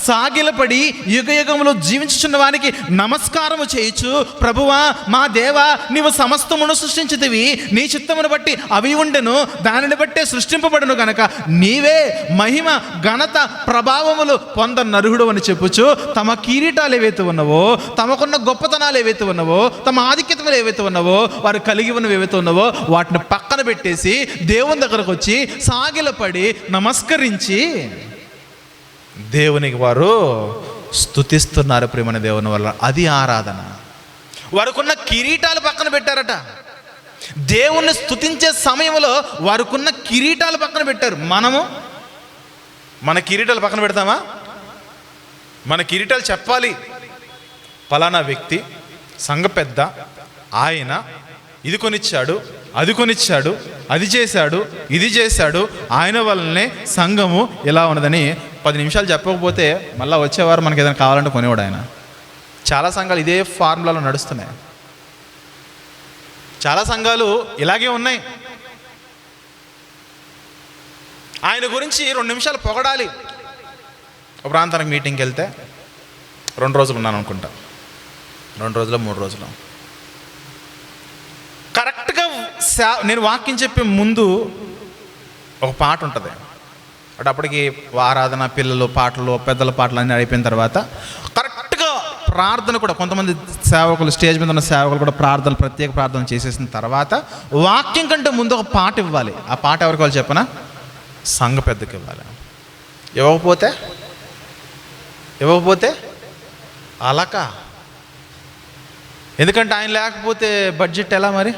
సాగిలపడి యుగయుగములో జీవించుచున్న వానికి నమస్కారము చేయుచు, ప్రభువా మా దేవా, నీవు సమస్తమును సృష్టించితివి, నీ చిత్తమును బట్టి అవి ఉండెను, దానిని బట్టే సృష్టింపబడును గనక నీవే మహిమ ఘనత ప్రభావములు పొందనర్హుడు అని చెప్పుచు, తమ కిరీటాలు ఏవైతే ఉన్నవో, తమకున్న గొప్పతనాలు ఏవైతే ఉన్నవో, తమ ఆధిక్యతలు ఏవైతే ఉన్నవో, వారు కలిగి ఉన్నవి ఏవైతే ఉన్నవో వాటిని పక్కన పెట్టేసి దేవుని దగ్గరకు వచ్చి సాగిలపడి నమస్కరించి దేవునికి వారు స్తుతిస్తున్నారు ప్రియమైన దేవుని వల్ల. అది ఆరాధన. వారికున్న కిరీటాలు పక్కన పెట్టారట. దేవుణ్ణి స్తుతించే సమయంలో వారికున్న కిరీటాలు పక్కన పెట్టారు. మన కిరీటాలు పక్కన పెడతామా? మన కిరీటాలు చెప్పాలి, ఫలానా వ్యక్తి సంఘ పెద్ద, ఆయన ఇది కొనిచ్చాడు, అది కొనిచ్చాడు, అది చేశాడు, ఇది చేశాడు, ఆయన వల్లనే సంఘము ఇలా ఉన్నదని 10 నిమిషాలు చెప్పకపోతే మళ్ళీ వచ్చేవారు మనకి ఏదైనా కావాలంటే కొనేవాడు ఆయన. చాలా సంఘాలు ఇదే ఫార్ములాలో నడుస్తున్నాయి. చాలా సంఘాలు ఇలాగే ఉన్నాయి. ఆయన గురించి 2 నిమిషాలు పొగడాలి. ఒక ప్రాంతానికి మీటింగ్కి వెళ్తే 2 రోజులు ఉన్నాను అనుకుంటా, 2 రోజులు 3 రోజులు కరెక్ట్గా నేను వాక్యం చెప్పే ముందు ఒక పాట ఉంటుంది. అప్పటికి ఆరాధన, పిల్లలు పాటలు, పెద్దల పాటలు అన్నీ అయిపోయిన తర్వాత కరెక్ట్గా ప్రార్థన కూడా, కొంతమంది సేవకులు, స్టేజ్ మీద ఉన్న సేవకులు కూడా ప్రత్యేక ప్రార్థన చేసేసిన తర్వాత వాక్యం కంటే ముందు ఒక పాట ఇవ్వాలి. ఆ పాట ఎవరికి వాళ్ళు చెప్పనా? సంఘ పెద్దకి ఇవ్వాలి. ఇవ్వకపోతే అలక. ఎందుకంటే ఆయన లేకపోతే బడ్జెట్ ఎలా, మరి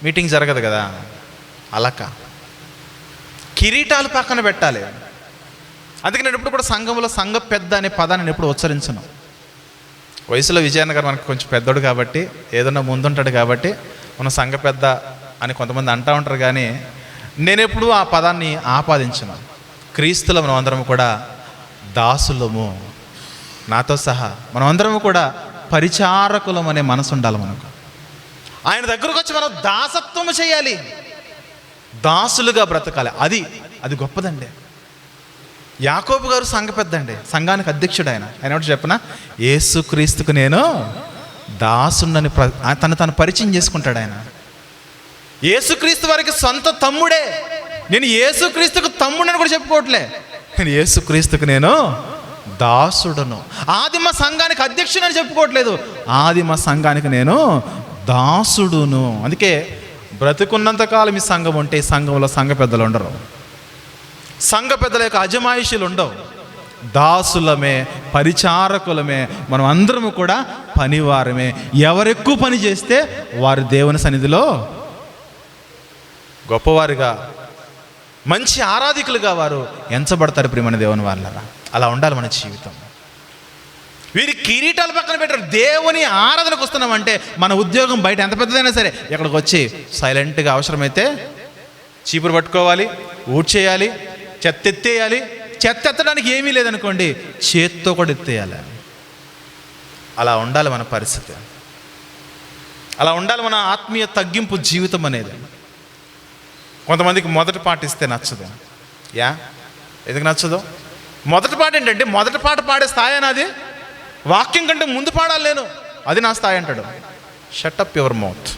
మీటింగ్ జరగదు కదా. అలక. కిరీటాలు పక్కన పెట్టాలి. అందుకే నేను ఎప్పుడు కూడా సంఘంలో సంఘ పెద్ద అనే పదాన్ని నేను ఎప్పుడు ఉచ్చరించను. వయసులో విజయన్న గారు మనకు కొంచెం పెద్దోడు కాబట్టి, ఏదన్నా ముందుంటాడు కాబట్టి మనం సంఘ పెద్ద అని కొంతమంది అంటూ ఉంటారు, కానీ నేను ఎప్పుడు ఆ పదాన్ని ఆపాదించను. క్రీస్తులో మనం అందరం కూడా దాసులము, నాతో సహా మనం అందరము కూడా పరిచారకులం అనే మనసు ఉండాలి మనకు. ఆయన దగ్గరకు వచ్చి మనం దాసత్వము చేయాలి, దాసులుగా బ్రతకాలి. అది గొప్పదండి. యాకోబు గారు సంఘ పెద్దండి, సంఘానికి అధ్యక్షుడు. ఆయన ఒకటి చెప్పనా, యేసుక్రీస్తుకు నేను దాసున్నని తను పరిచయం చేసుకుంటాడు. ఆయన యేసుక్రీస్తు వారికి సొంత తమ్ముడే. నేను యేసుక్రీస్తుకు తమ్ముడని కూడా చెప్పుకోవట్లే, నేను యేసుక్రీస్తుకు నేను దాసుడును. ఆదిమ సంఘానికి అధ్యక్షుడని చెప్పుకోవట్లేదు, ఆదిమ సంఘానికి నేను దాసుడును. అందుకే బ్రతుకున్నంతకాలం ఈ సంఘం ఉంటే ఈ సంఘంలో సంఘ పెద్దలు ఉండరు, సంఘ పెద్దల యొక్క అజమాయిషీలు ఉండవు. దాసులమే, పరిచారకులమే, మనం అందరము కూడా పనివారమే. ఎవరెక్కువ పని చేస్తే వారు దేవుని సన్నిధిలో గొప్పవారుగా, మంచి ఆరాధికులుగా వారు ఎంచబడతారు ప్రియమైన దేవుని వాళ్ళరా. అలా ఉండాలి మన జీవితం. వీరి కిరీటాలు పక్కన పెట్టారు. దేవుని ఆరాధనకు వస్తున్నామంటే మన ఉద్యోగం బయట ఎంత పెద్దదైనా సరే ఇక్కడికి వచ్చి సైలెంట్గా అవసరమైతే చీపురు పట్టుకోవాలి, ఊడ్చేయాలి, చెత్త ఎత్తేయాలి. చెత్త ఎత్తడానికి ఏమీ లేదనుకోండి, చేత్తో కూడా ఎత్తేయాలి. అలా ఉండాలి మన పరిస్థితి. అలా ఉండాలి మన ఆత్మీయ తగ్గింపు జీవితం అనేది. కొంతమందికి మొదటి పాట ఇస్తే నచ్చదు. ఎందుకు నచ్చదు? మొదటి పాట ఏంటంటే, మొదటి పాట పాడే స్థాయి నాది, వాక్యం కంటే ముందు పాడాలి నేను, అది నా స్థాయి అంటాడు. Shut up your mouth.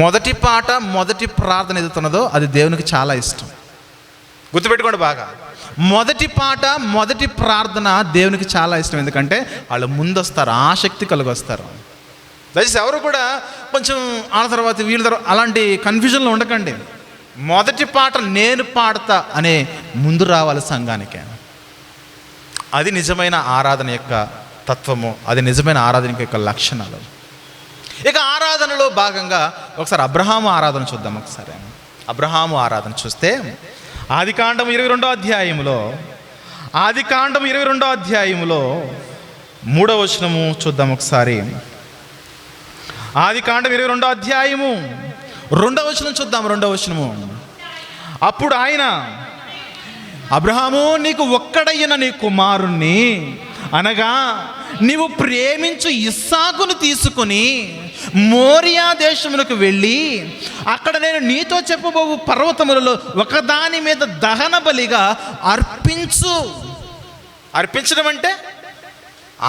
మొదటి పాట, మొదటి ప్రార్థన ఎదుగుతున్నదో అది దేవునికి చాలా ఇష్టం. గుర్తుపెట్టుకోండి బాగా. మొదటి పాట, మొదటి ప్రార్థన దేవునికి చాలా ఇష్టం. ఎందుకంటే వాళ్ళు ముందొస్తారు, ఆసక్తి కలిగి వస్తారు. దయచేసి ఎవరు కూడా కొంచెం ఆ తర్వాత వీళ్ళ తర్వాత అలాంటి కన్ఫ్యూజన్లో ఉండకండి. మొదటి పాట నేను పాడతా అనే ముందు రావాలి సంఘానికి. అది నిజమైన ఆరాధన యొక్క తత్వము, అది నిజమైన ఆరాధన యొక్క లక్షణాలు. ఇక ఆరాధనలో భాగంగా ఒకసారి అబ్రహాము ఆరాధన చూద్దాం. ఒకసారి అబ్రహాము ఆరాధన చూస్తే ఆదికాండం 22వ అధ్యాయంలో 3వ వచనము చూద్దాం ఒకసారి. ఆదికాండం 22వ అధ్యాయము 2వ వచనం చూద్దాం. 2వ వచనము. అప్పుడు ఆయన, అబ్రహాము, నీకు ఒక్కడైన నీ కుమారుణ్ణి అనగా నీవు ప్రేమించు ఇస్సాకును తీసుకుని మోరియా దేశమునకు వెళ్ళి అక్కడ నేను నీతో చెప్పబోవు పర్వతములలో ఒకదాని మీద దహన బలిగా అర్పించు. అర్పించడం అంటే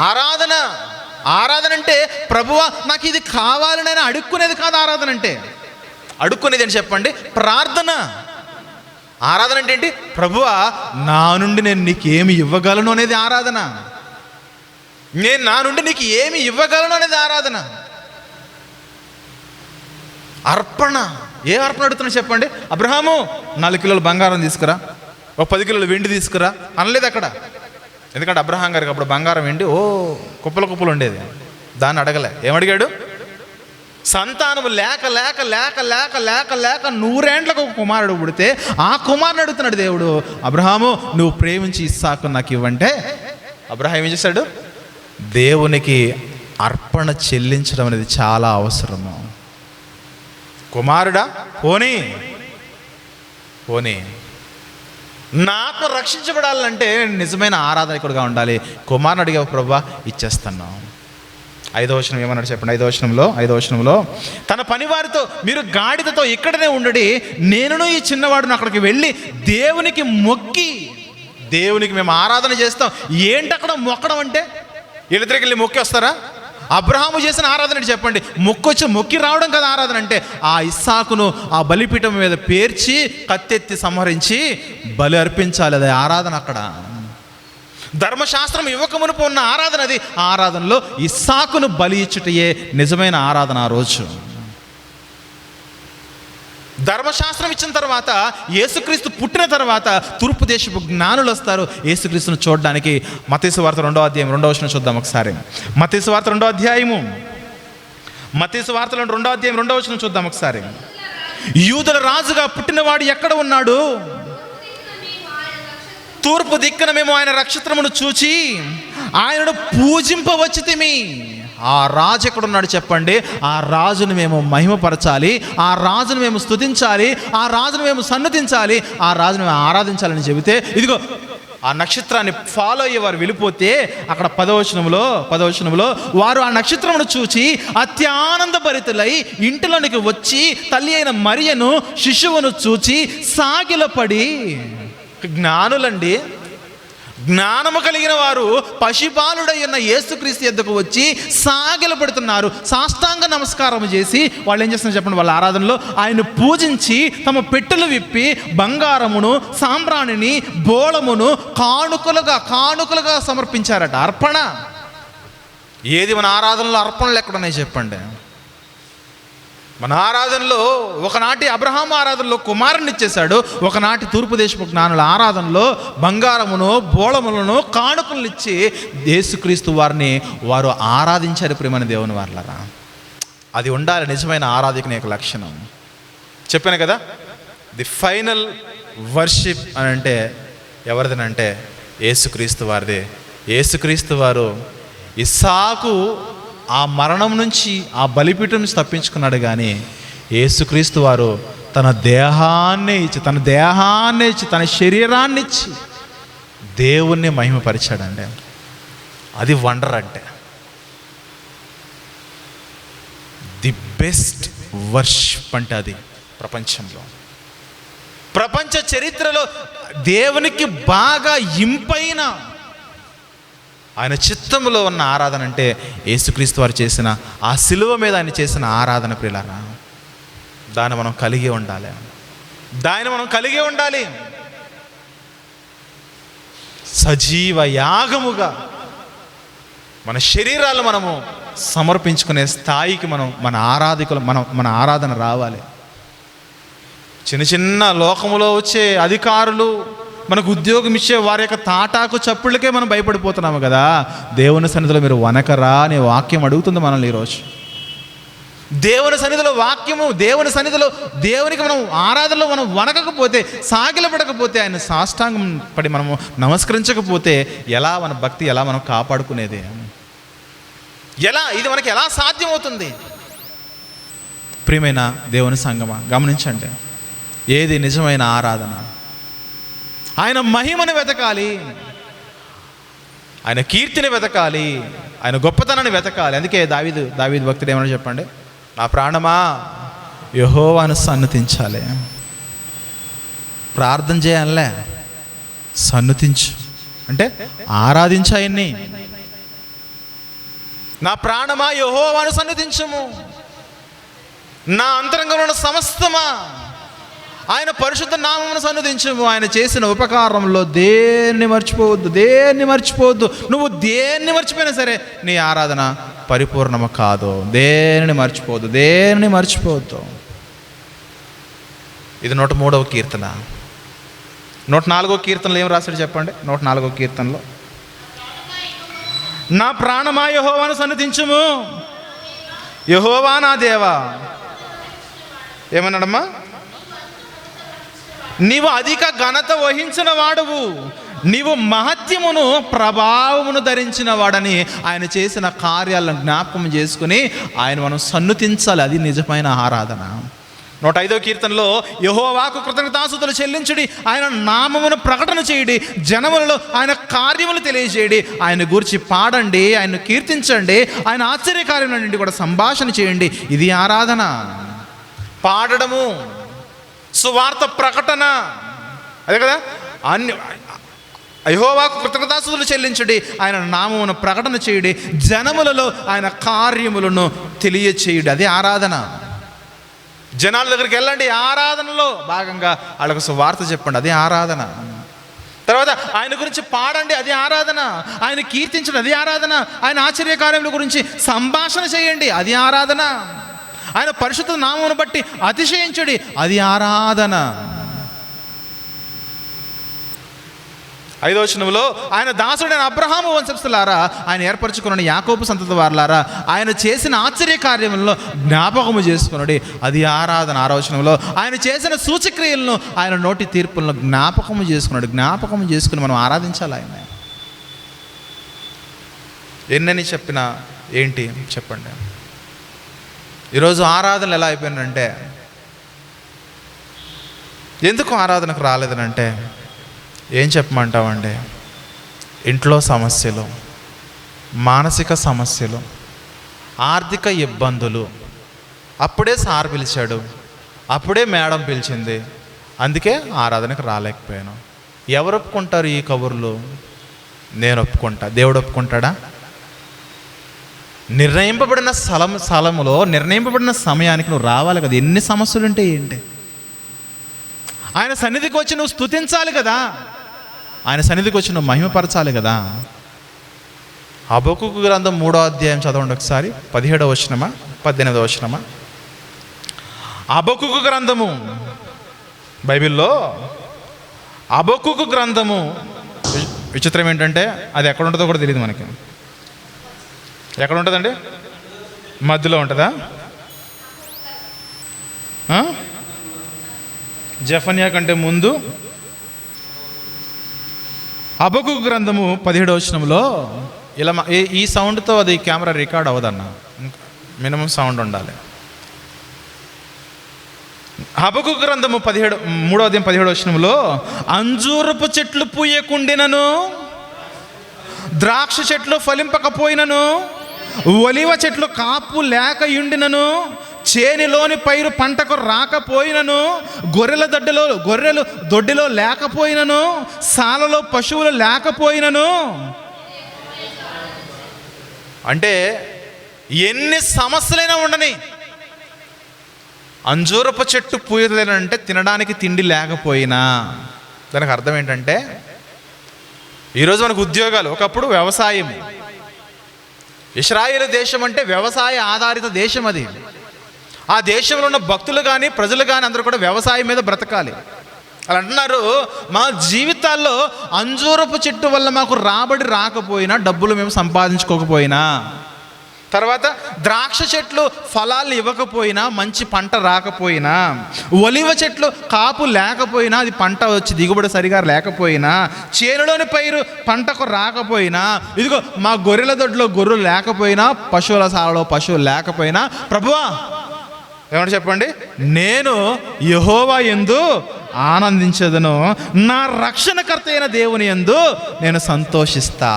ఆరాధన. ఆరాధన అంటే ప్రభువా నాకు ఇది కావాలని అడుక్కునేది కాదు. ఆరాధన అంటే అడుక్కునేది అని చెప్పండి, ప్రార్థన. ఆరాధన అంటే ఏంటి? ప్రభువా నా నుండి నేను నీకు ఏమి ఇవ్వగలను అనేది ఆరాధన. నేను నా నుండి నీకు ఏమి ఇవ్వగలను అనేది ఆరాధన. అర్పణ. ఏ అర్పణ అడుగుతున్నా చెప్పండి? అబ్రహాము 4 కిలోల బంగారం తీసుకురా, ఒక 10 కిలోల వెండి తీసుకురా అనలేదు అక్కడ. ఎందుకంటే అబ్రహాం గారికి అప్పుడు బంగారం వెండి కుప్పలు ఉండేది. దాన్ని అడగలే. ఏమడిగాడు? సంతానం లేక లేక లేక లేక లేక లేక 100 ఏండ్లకు ఒక కుమారుడు పుడితే ఆ కుమారుని అడుగుతున్నాడు దేవుడు, అబ్రహాము నువ్వు ప్రేమించి ఇస్సాకు నాకు ఇవ్వంటే అబ్రహాం ఏం చేశాడు? దేవునికి అర్పణ చెల్లించడం అనేది చాలా అవసరము. కుమారుడా పోనీ నాకు రక్షించబడాలంటే నిజమైన ఆరాధకుడుగా ఉండాలి. కుమారుని అడిగావు ప్రభువా, ఇచ్చేస్తాను. 5వ వచనం ఏమన్నాడు చెప్పండి? 5వ వచనంలో తన పనివారితో మీరు గాడిదతో ఇక్కడనే ఉండడి, నేనును ఈ చిన్నవాడును అక్కడికి వెళ్ళి దేవునికి మొక్కి, దేవునికి మేము ఆరాధన చేస్తాం. ఏంటి అక్కడ మొక్కడం అంటే? వీళ్ళిద్దరికి వెళ్ళి మొక్కి వస్తారా? అబ్రహాము చేసిన ఆరాధన చెప్పండి. మొక్కి రావడం కదా ఆరాధన అంటే. ఆ ఇస్సాకును ఆ బలిపీఠం మీద పేర్చి కత్తెత్తి సంహరించి బలి అర్పించాలి. అది ఆరాధన. అక్కడ ధర్మశాస్త్రం ఇవ్వకమునుపు ఉన్న ఆరాధన అది. ఆ ఆరాధనలో ఇస్సాకును బలి ఇచ్చుటయే నిజమైన ఆరాధన. ఆ రోజు ధర్మశాస్త్రం ఇచ్చిన తర్వాత, యేసుక్రీస్తు పుట్టిన తర్వాత తూర్పు దేశపు జ్ఞానులు వస్తారు యేసుక్రీస్తును చూడడానికి. మత్తయి సువార్త 2వ అధ్యాయం 2వ వచనం చూద్దాం ఒకసారి. మత్తయి సువార్త 2వ అధ్యాయం 2వ వచనం చూద్దాం ఒకసారి. యూదుల రాజుగా పుట్టినవాడు ఎక్కడ ఉన్నాడు? తూర్పు దిక్కున మేము ఆయన నక్షత్రమును చూచి ఆయనను పూజింపవచ్చితిమి. ఆ రాజు ఎక్కడున్నాడు చెప్పండి? ఆ రాజును మేము మహిమపరచాలి, ఆ రాజును మేము స్తుతించాలి, ఆ రాజును మేము సన్నతించాలి, ఆ రాజును మేము ఆరాధించాలని చెబితే ఇదిగో ఆ నక్షత్రాన్ని ఫాలో అయ్యే వారు వెళ్ళిపోతే అక్కడ 10వ వచనంలో వారు ఆ నక్షత్రమును చూచి అత్యానందభరితులై ఇంటిలోనికి వచ్చి తల్లి అయిన మరియను శిశువును చూచి సాగిలపడి. జ్ఞానులండి, జ్ఞానము కలిగిన వారు పశుపాలుడై ఉన్న యేసుక్రీస్తు యొద్దకు వచ్చి సాగిలపడుతున్నారు. సాష్టాంగ నమస్కారం చేసి వాళ్ళు ఏం చేస్తున్నారు చెప్పండి? వాళ్ళ ఆరాధనలో ఆయన పూజించి తమ పెట్టెలు విప్పి బంగారమును, సాంబ్రాణిని, బోళమును కానుకలుగా సమర్పించారట. అర్పణ. ఏది మన ఆరాధనలో అర్పణలు ఎక్కడున్నాయి చెప్పండి? మన ఆరాధనలో ఒకనాటి అబ్రహాము ఆరాధనలో కుమారుని ఇచ్చేశాడు, ఒకనాటి తూర్పు దేశపు జ్ఞానుల ఆరాధనలో బంగారమును, బోళములను, కానుకలను ఇచ్చి యేసుక్రీస్తు వారు ఆరాధించారు. ప్రియమైన దేవుని వారలారా, అది ఉండాలి నిజమైన ఆరాధకుని యొక్క లక్షణం. చెప్పాను కదా, ది ఫైనల్ వర్షిప్ అని అంటే ఎవరిదనంటే యేసుక్రీస్తు వారిది. యేసుక్రీస్తు వారు ఇస్సాకు ఆ మరణం నుంచి, ఆ బలిపీఠం నుంచి తప్పించుకున్నాడు. కానీ యేసుక్రీస్తు వారు తన దేహాన్ని ఇచ్చి తన శరీరాన్ని ఇచ్చి దేవుణ్ణి మహిమపరిచాడండి. అది వండర్ అంటే. ది బెస్ట్ వర్షిప్ అంటే అది ప్రపంచంలో, ప్రపంచ చరిత్రలో దేవునికి బాగా ఇంపైన ఆయన చిత్తంలో ఉన్న ఆరాధన అంటే యేసుక్రీస్తు వారు చేసిన ఆ శిలువ మీద ఆయన చేసిన ఆరాధన. ప్రియులారా, దాన్ని మనం కలిగి ఉండాలి. సజీవ యాగముగా మన శరీరాలు మనము సమర్పించుకునే స్థాయికి మన ఆరాధన రావాలి. చిన్న చిన్న లోకములో వచ్చే అధికారులు, మనకు ఉద్యోగం ఇచ్చే వారి యొక్క తాటాకు చప్పుళ్ళకే మనం భయపడిపోతున్నాము కదా. దేవుని సన్నిధిలో మీరు వనకరా అనే వాక్యం అడుగుతుంది మనల్ని ఈరోజు. దేవుని సన్నిధిలో వాక్యము, దేవుని సన్నిధిలో దేవునికి మనం ఆరాధనలో మనం వనకకపోతే, సాగిలపడకపోతే, ఆయన సాష్టాంగం పడి మనము నమస్కరించకపోతే ఎలా మన భక్తి, ఎలా మనం కాపాడుకునేది? ఇది మనకి ఎలా సాధ్యమవుతుంది? ప్రియమైన దేవుని సంగమా, గమనించండి, ఏది నిజమైన ఆరాధన? ఆయన మహిమను వెతకాలి, ఆయన కీర్తిని వెతకాలి, ఆయన గొప్పతనాన్ని వెతకాలి. అందుకే దావీదు భక్తుడు ఏమన్నా చెప్పండి, నా ప్రాణమా యెహోవాను సన్నుతించాలి. ప్రార్థన చేయాలే, సన్నుతించు అంటే ఆరాధించు ఆయన్ని. నా ప్రాణమా యెహోవాను సన్నుతించుము, నా అంతరంగంలో ఉన్న సమస్తమా ఆయన పరిశుద్ధ నామమును సన్నుతించుము. ఆయన చేసిన ఉపకారంలో దేన్ని మర్చిపోవద్దు. నువ్వు దేన్ని మర్చిపోయినా సరే నీ ఆరాధన పరిపూర్ణము కాదు. దేనిని మర్చిపోవద్దు. ఇది 103వ కీర్తన. 104వ కీర్తనలో ఏం రాశాడు చెప్పండి? 104వ కీర్తనలో, నా ప్రాణమా యెహోవాను సన్నుతించుము, యెహోవా నా దేవా. ఏమన్నాడమ్మా? నీవు అధిక ఘనత వహించిన వాడువు, నీవు మహత్యమును ప్రభావమును ధరించిన వాడని ఆయన చేసిన కార్యాలను జ్ఞాపకం చేసుకుని ఆయన మనం సన్నుతించాలి. అది నిజమైన ఆరాధన. 105వ కీర్తనలో, యెహోవాకు కృతజ్ఞతాస్తుతులు చెల్లించుడి, ఆయన నామమును ప్రకటన చేయుడి, జనములలో ఆయన కార్యములు తెలియజేయడి, ఆయన గూర్చి పాడండి, ఆయన కీర్తించండి, ఆయన ఆశ్చర్యకార్యముల నుండి కూడా సంభాషణ చేయండి. ఇది ఆరాధన. పాడడము, సువార్త ప్రకటన, అదే కదా. యెహోవాకు కృతజ్ఞతాస్తుతులు చెల్లించుడి, ఆయన నామమును ప్రకటన చేయుడి, జనములలో ఆయన కార్యములను తెలియచేయుడి. అదే ఆరాధన. జనాల దగ్గరికి వెళ్ళండి, ఆరాధనలో భాగంగా వాళ్ళకు సువార్త చెప్పండి, అదే ఆరాధన. తర్వాత ఆయన గురించి పాడండి, అది ఆరాధన. ఆయన కీర్తించండి, అది ఆరాధన. ఆయన ఆశ్చర్యకార్యముల గురించి సంభాషణ చేయండి, అది ఆరాధన. ఆయన పరిశుద్ధ నామమును బట్టి అతిశయించుడి, అది ఆరాధన. 5వ వచనంలో, ఆయన దాసుడైన అబ్రహాము వంశస్థులారా, ఆయన ఏర్పరచుకున్న యాకోబు సంతతి వారులారా, ఆయన చేసిన ఆశ్చర్య కార్యములను జ్ఞాపకము చేసుకున్నాడు, అది ఆరాధన. 6వ వచనంలో, ఆయన చేసిన సూచక్రియలను, ఆయన నోటి తీర్పులను జ్ఞాపకము చేసుకుని మనం ఆరాధించాలి ఆయన. ఎన్నని చెప్పినా ఏంటి చెప్పండి? ఈరోజు ఆరాధనలు ఎలా అయిపోయిందంటే, ఎందుకు ఆరాధనకు రాలేదనంటే ఏం చెప్పమంటావండి? ఇంట్లో సమస్యలు, మానసిక సమస్యలు, ఆర్థిక ఇబ్బందులు, అప్పుడే సార్ పిలిచాడు, అప్పుడే మేడం పిలిచింది, అందుకే ఆరాధనకు రాలేకపోయాను. ఎవరు ఒప్పుకుంటారు ఈ కబుర్లు? నేను ఒప్పుకుంటా. దేవుడు ఒప్పుకుంటాడా? నిర్ణయింపబడిన స్థలములో నిర్ణయింపబడిన సమయానికి నువ్వు రావాలి కదా. ఎన్ని సమస్యలు ఉంటే ఏంటి? ఆయన సన్నిధికి వచ్చి నువ్వు స్తుతించాలి కదా, ఆయన సన్నిధికి వచ్చి నువ్వు మహిమపరచాలి కదా. హబక్కూకు గ్రంథం 3వ అధ్యాయం చదవండి ఒకసారి. 17వ వచనమా 18వ వచనమా? హబక్కూకు గ్రంథము, బైబిల్లో హబక్కూకు గ్రంథము. విచిత్రం ఏంటంటే అది ఎక్కడ ఉంటుందో కూడా తెలియదు మనకి. ఎక్కడ ఉంటుందండి? మధ్యలో ఉంటుందా? జెఫన్యా కంటే ముందు, హబక్కూకు గ్రంథము 17వ వచనంలో ఇలా ఈ సౌండ్తో అది కెమెరా రికార్డ్ అవ్వదన్న, మినిమం సౌండ్ ఉండాలి. హబక్కూకు గ్రంథము 3వ అధ్యాయం 17వ వచనంలో, అంజూరపు చెట్లు పూయకుండినను, ద్రాక్ష చెట్లు ఫలింపకపోయినను, ఒలివ చెట్లు కాపు లేక యుండినను, చేనిలోని పైరు పంటకు రాకపోయినను, గొర్రెలు దొడ్డిలో లేకపోయినను, సాలలో పశువులు లేకపోయినను. అంటే ఎన్ని సమస్యలైనా ఉండని, అంజూరపు చెట్టు పూయలేనంటే తినడానికి తిండి లేకపోయినా. దానికి అర్థం ఏంటంటే, ఈరోజు మనకు ఉద్యోగాలు, ఒకప్పుడు వ్యవసాయం. ఇశ్రాయేలు దేశం అంటే వ్యవసాయ ఆధారిత దేశం. అది ఆ దేశంలో ఉన్న భక్తులు కానీ ప్రజలు కానీ అందరూ కూడా వ్యవసాయం మీద బ్రతకాలి. అలా అంటున్నారు, మా జీవితాల్లో అంజూరపు చెట్టు వల్ల మాకు రాబడి రాకపోయినా, డబ్బులు మేము సంపాదించుకోకపోయినా, తర్వాత ద్రాక్ష చెట్లు ఫలాలు ఇవ్వకపోయినా, మంచి పంట రాకపోయినా, ఒలివ చెట్లు కాపు లేకపోయినా, అది పంట వచ్చి దిగుబడి సరిగా లేకపోయినా, చేనులోని పైరు పంటకు రాకపోయినా, ఇదిగో మా గొర్రెల దొడ్లో గొర్రెలు లేకపోయినా, పశువుల సాలలో పశువులు లేకపోయినా, ప్రభువా ఏమంటే చెప్పండి, నేను యెహోవా యందు ఆనందించదును, నా రక్షణకర్త అయిన దేవుని యందు నేను సంతోషిస్తా.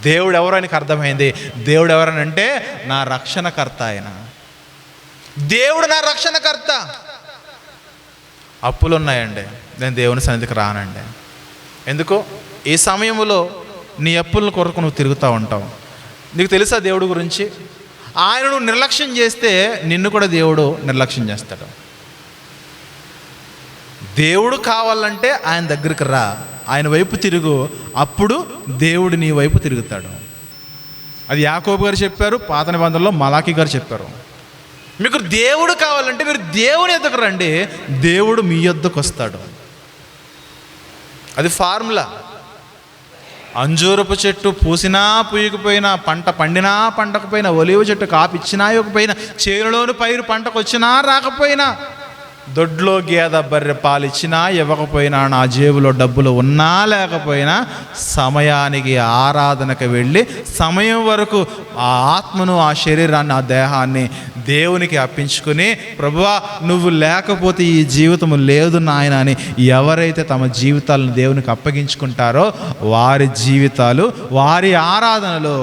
దేవుడు ఎవరు ఆయనకు అర్థమైంది. దేవుడు ఎవరనంటే నా రక్షణకర్త. ఆయన దేవుడు నా రక్షణకర్త. అప్పులు ఉన్నాయండి, నేను దేవుని సన్నిధికి రానండి. ఎందుకు? ఈ సమయంలో నీ అప్పుల కొరకు నువ్వు తిరుగుతూ ఉంటావు. నీకు తెలుసా దేవుడి గురించి? ఆయన నువ్వు నిర్లక్ష్యం చేస్తే నిన్ను కూడా దేవుడు నిర్లక్ష్యం చేస్తాడు. దేవుడు కావాలంటే ఆయన దగ్గరికి రా, ఆయన వైపు తిరుగు, అప్పుడు దేవుడు నీ వైపు తిరుగుతాడు. అది యాకోబు గారు చెప్పారు, పాత నిబంధనలో మలాకి గారు చెప్పారు. మీకు దేవుడు కావాలంటే మీరు దేవుని యొద్దకు రండి, దేవుడు మీ యొద్దకు వస్తాడు. అది ఫార్ములా. అంజూరపు చెట్టు పూసినా పూయకపోయినా, పంట పండినా పండకపోయినా, ఒలివ చెట్టు కాపిచ్చినా ఇవ్వకపోయినా, చేనులోని పైరు పంటకు వచ్చినా రాకపోయినా, దొడ్లో గేదె బర్రె పాలు ఇచ్చినా ఇవ్వకపోయినా, నా జేబులో డబ్బులు ఉన్నా లేకపోయినా, సమయానికి ఆరాధనకు వెళ్ళి సమయం వరకు ఆ ఆత్మను, ఆ శరీరాన్ని, ఆ దేహాన్ని దేవునికి అర్పించుకుని, ప్రభువా నువ్వు లేకపోతే ఈ జీవితం లేదు నాయన అని ఎవరైతే తమ జీవితాలను దేవునికి అప్పగించుకుంటారో వారి జీవితాలు, వారి ఆరాధనలో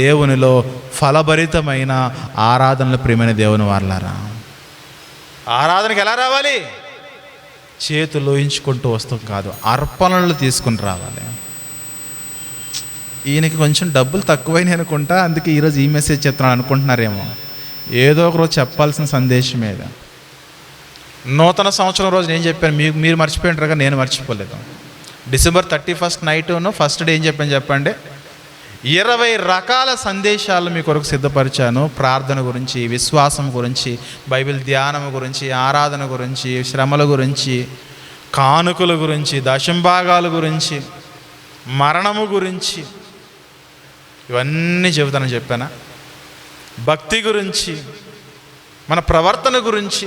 దేవునిలో ఫలభరితమైన ఆరాధనలు. ప్రియమైన దేవుని వారలారా, ఆరాధనకి ఎలా రావాలి? చేతులు ఊహించుకుంటూ వస్తాం కాదు, అర్పణలు తీసుకుని రావాలి. ఈయనకి కొంచెం డబ్బులు తక్కువైనాయి అనుకుంటా, అందుకే ఈరోజు ఈ మెసేజ్ చెప్తున్నాను అనుకుంటున్నారేమో. ఏదో ఒక రోజు చెప్పాల్సిన సందేశం మీద. నూతన సంవత్సరం రోజు నేను చెప్పాను, మీరు మర్చిపోయినట్టుగా నేను మర్చిపోలేదు. December 31st నైట్ను ఫస్ట్ డే ఏం చెప్పాను చెప్పండి? 20 రకాల సందేశాలు మీ కొరకు సిద్ధపరిచాను. ప్రార్థన గురించి, విశ్వాసం గురించి, బైబిల్ ధ్యానం గురించి, ఆరాధన గురించి, శ్రమల గురించి, కానుకల గురించి, దశంభాగాల గురించి, మరణము గురించి, ఇవన్నీ చెబుతానని చెప్పానా? భక్తి గురించి, మన ప్రవర్తన గురించి.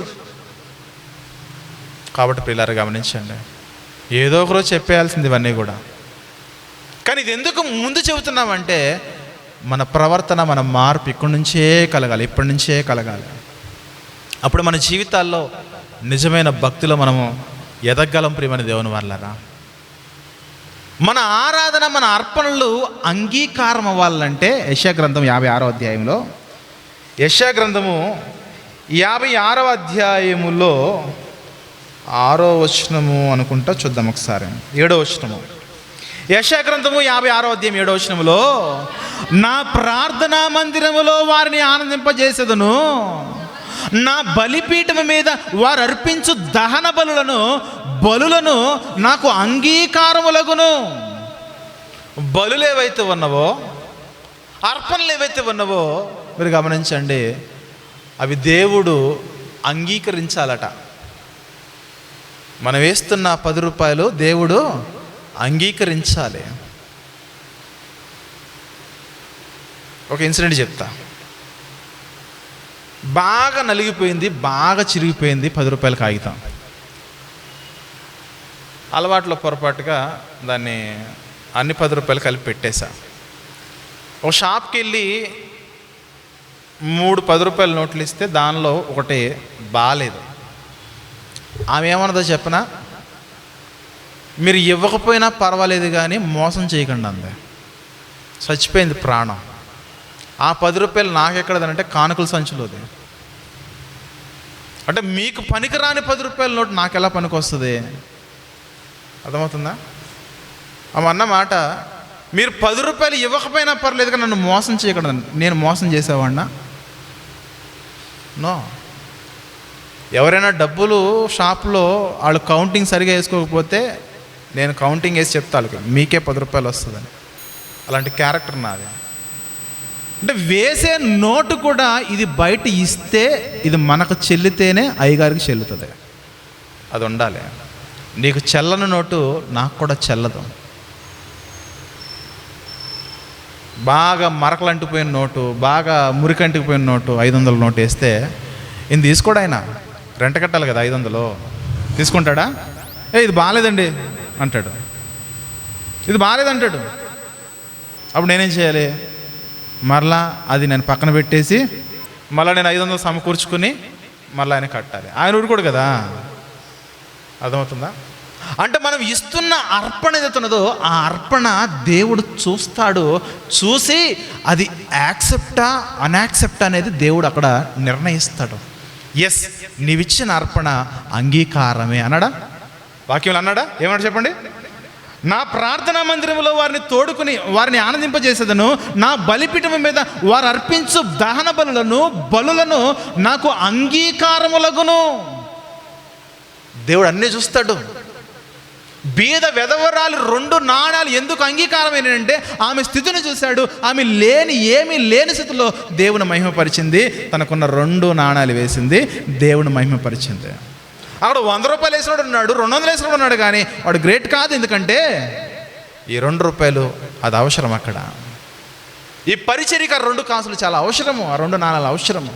కాబట్టి పిల్లలు గమనించండి, ఏదో ఒకరోజు చెప్పేయాల్సింది ఇవన్నీ కూడా. కానీ ఇది ఎందుకు ముందు చెబుతున్నామంటే, మన ప్రవర్తన, మన మార్పు ఇక్కడి నుంచే కలగాలి, ఇప్పటి నుంచే కలగాలి. అప్పుడు మన జీవితాల్లో నిజమైన భక్తిలో మనము ఎదగలం. ప్రియమైన దేవుని వాళ్ళరా, మన ఆరాధన, మన అర్పణలు అంగీకారం అవ్వాలంటే యెషయా గ్రంథం 56వ అధ్యాయంలో, యెషయా గ్రంథము 56వ అధ్యాయములో 6వ వచనము అనుకుంటా, చూద్దాం ఒకసారి. 7వ వచనము, యెషయా గ్రంథము 56వ అధ్యాయం 7వ వచనములో, నా ప్రార్థనా మందిరములో వారిని ఆనందింపజేసేదను, నా బలిపీఠం మీద వారు అర్పించు దహన బలులను నాకు అంగీకారములగును. బలులు ఏవైతే ఉన్నవో, అర్పణలు ఏవైతే ఉన్నవో మీరు గమనించండి, అవి దేవుడు అంగీకరించాలట. మనం వేస్తున్న 10 రూపాయలు దేవుడు అంగీకరించాలి. ఒక ఇన్సిడెంట్ చెప్తా. బాగా నలిగిపోయింది, బాగా చిరిగిపోయింది 10 రూపాయల కాగితం. అలవాట్లో పొరపాటుగా దాన్ని అన్ని 10 రూపాయలు కలిపి పెట్టేశా. ఒక షాప్కి వెళ్ళి 3 10 రూపాయల నోట్లు ఇస్తే దానిలో ఒకటి బాగాలేదు. ఆమె ఏమన్నదో చెప్పనా, మీరు ఇవ్వకపోయినా పర్వాలేదు కానీ మోసం చేయకండి అంది. చచ్చిపోయింది ప్రాణం. ఆ 10 రూపాయలు నాకెక్కడదనంటే కానుకల సంచులోది. అంటే మీకు పనికిరాని 10 రూపాయల నోటు నాకు ఎలా పనికి వస్తుంది? అర్థమవుతుందా? ఆమె అన్న మాట, మీరు 10 రూపాయలు ఇవ్వకపోయినా పర్లేదు కానీ నన్ను మోసం చేయకండి. నేను మోసం చేసేవాడినా? నో. ఎవరైనా డబ్బులు షాప్లో వాళ్ళు కౌంటింగ్ సరిగా వేసుకోకపోతే నేను కౌంటింగ్ వేసి చెప్తాను మీకే 10 రూపాయలు వస్తుందని. అలాంటి క్యారెక్టర్ నాది. అంటే వేసే నోటు కూడా ఇది బయట ఇస్తే ఇది మనకు చెల్లితేనే అయ్యగారికి చెల్లుతుంది. అది ఉండాలి. నీకు చెల్లని నోటు నాకు కూడా చెల్లదు. బాగా మరకలు అంటిపోయిన నోటు, బాగా మురికి అంటిపోయిన నోటు, 500 నోటు వేస్తే ఈయన తీసుకోడు. ఆయన రెంట కట్టాలి కదా, 500 తీసుకుంటాడా? ఇది బాగాలేదండి అంటాడు, ఇది బాగాలేదంటాడు. అప్పుడు నేనేం చేయాలి? మరలా అది నేను పక్కన పెట్టేసి మళ్ళీ నేను 500 సమకూర్చుకుని మళ్ళీ ఆయన కట్టాలి. ఆయన ఊరుకోడు కదా. అర్థమవుతుందా? అంటే మనం ఇస్తున్న అర్పణ ఏదైతున్నదో ఆ అర్పణ దేవుడు చూస్తాడు. చూసి అది యాక్సెప్టా అన్యాక్సెప్టా అనేది దేవుడు అక్కడ నిర్ణయిస్తాడు. ఎస్, నీవిచ్చిన అర్పణ అంగీకారమే అన్నాడా? వాక్యంలో అన్నాడా? ఏమన్నాడు చెప్పండి? నా ప్రార్థనా మందిరంలో వారిని తోడుకుని వారిని ఆనందింపజేసేదను, నా బలిపీఠం మీద వారు అర్పించు దహన బలులను నాకు అంగీకారములగును. దేవుడు అన్నీ చూస్తాడు. బీద వెధవరాలు 2 నాణాలు ఎందుకు అంగీకారమైనంటే ఆమె స్థితిని చూశాడు. ఆమె ఏమీ లేని స్థితిలో దేవుని మహిమపరిచింది. తనకున్న 2 నాణాలు వేసింది, దేవుని మహిమపరిచింది. అక్కడ 100 రూపాయలు వేసినాడు ఉన్నాడు, 200 వేసినాడు ఉన్నాడు, కానీ వాడు గ్రేట్ కాదు. ఎందుకంటే ఈ 2 రూపాయలు అది అవసరం. అక్కడ ఈ పరిచర్యకు 2 కాసులు చాలా అవసరము, ఆ 2 నాణాలు అవసరము.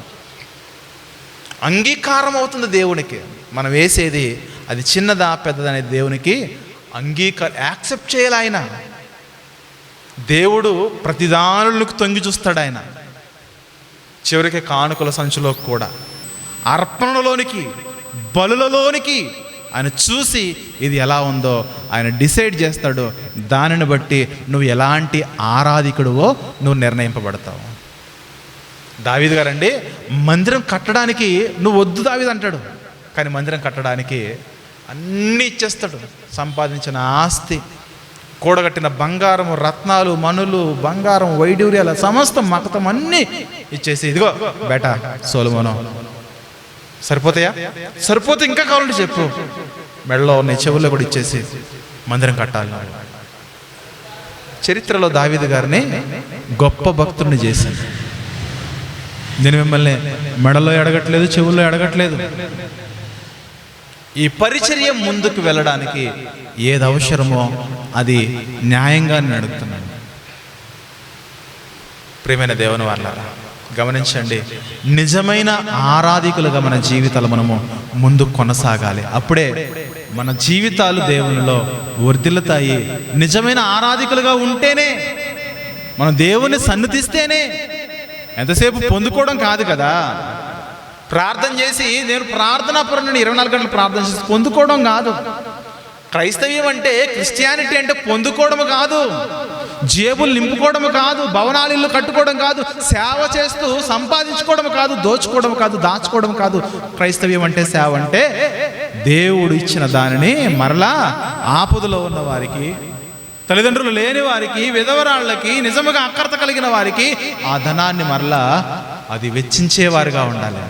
అంగీకారం అవుతుంది దేవునికి. మనం వేసేది అది చిన్నదా పెద్దదా అనేది దేవునికి యాక్సెప్ట్ చేయాలి. ఆయన దేవుడు ప్రతిదానులకు తొంగి చూస్తాడు. ఆయన చివరికి కానుకల సంచులో కూడా అర్పణలోనికి బలులలోనికి ఆయన చూసి ఇది ఎలా ఉందో ఆయన డిసైడ్ చేస్తాడు. దానిని బట్టి నువ్వు ఎలాంటి ఆరాధికుడువో నువ్వు నిర్ణయింపబడతావు. దావీదు గారండి మందిరం కట్టడానికి నువ్వు వద్దు దావీదు అంటాడు, కానీ మందిరం కట్టడానికి అన్నీ ఇచ్చేస్తాడు. సంపాదించిన ఆస్తి, కూడగట్టిన బంగారం, రత్నాలు, మనులు, బంగారం, వైడూర్యాల సమస్తం మకతం అన్నీ ఇచ్చేసి ఇదిగో బేటా సొలొమోను సరిపోతాయా? సరిపోతే ఇంకా కావాలంటే చెప్పు, మెడలో ఉన్నాయి చెవుల్లో కూడా ఇచ్చేసి మందిరం కట్టాలి. చరిత్రలో దావీదు గారిని గొప్ప భక్తుడిని చేశాను. నేను మిమ్మల్ని మెడలో ఎడగట్లేదు, చెవుల్లో ఎడగట్లేదు. ఈ పరిచర్య ముందుకు వెళ్ళడానికి ఏది అవసరమో అది న్యాయంగా నేను అడుగుతున్నాను. ప్రియమైన దేవుని వాళ్ళారా గమనించండి, నిజమైన ఆరాధికులుగా మన జీవితాలు మనము ముందుకు కొనసాగాలి. అప్పుడే మన జీవితాలు దేవునిలో వర్ధిల్లుతాయి. నిజమైన ఆరాధికులుగా ఉంటేనే, మనం దేవుని సన్నిధిస్తేనే, ఎంతసేపు పొందుకోవడం కాదు కదా. ప్రార్థన చేసి నేను ప్రార్థనాపరుని 24 గంటలు ప్రార్థన చేసి పొందుకోవడం కాదు. క్రైస్తవ్యం అంటే, క్రిస్టియానిటీ అంటే పొందుకోవడం కాదు, జేబులు నింపుకోవడం కాదు, భవనాలు ఇల్లు కట్టుకోవడం కాదు, సేవ చేస్తూ సంపాదించుకోవడం కాదు, దోచుకోవడం కాదు, దాచుకోవడం కాదు. క్రైస్తవ్యం అంటే, సేవ అంటే దేవుడు ఇచ్చిన దానిని మరలా ఆపదలో ఉన్న వారికి, తల్లిదండ్రులు లేని వారికి, విధవరాళ్ళకి, నిజముగా అక్కర్త కలిగిన వారికి ఆ ధనాన్ని మరలా అది వెచ్చించేవారుగా ఉండాలి.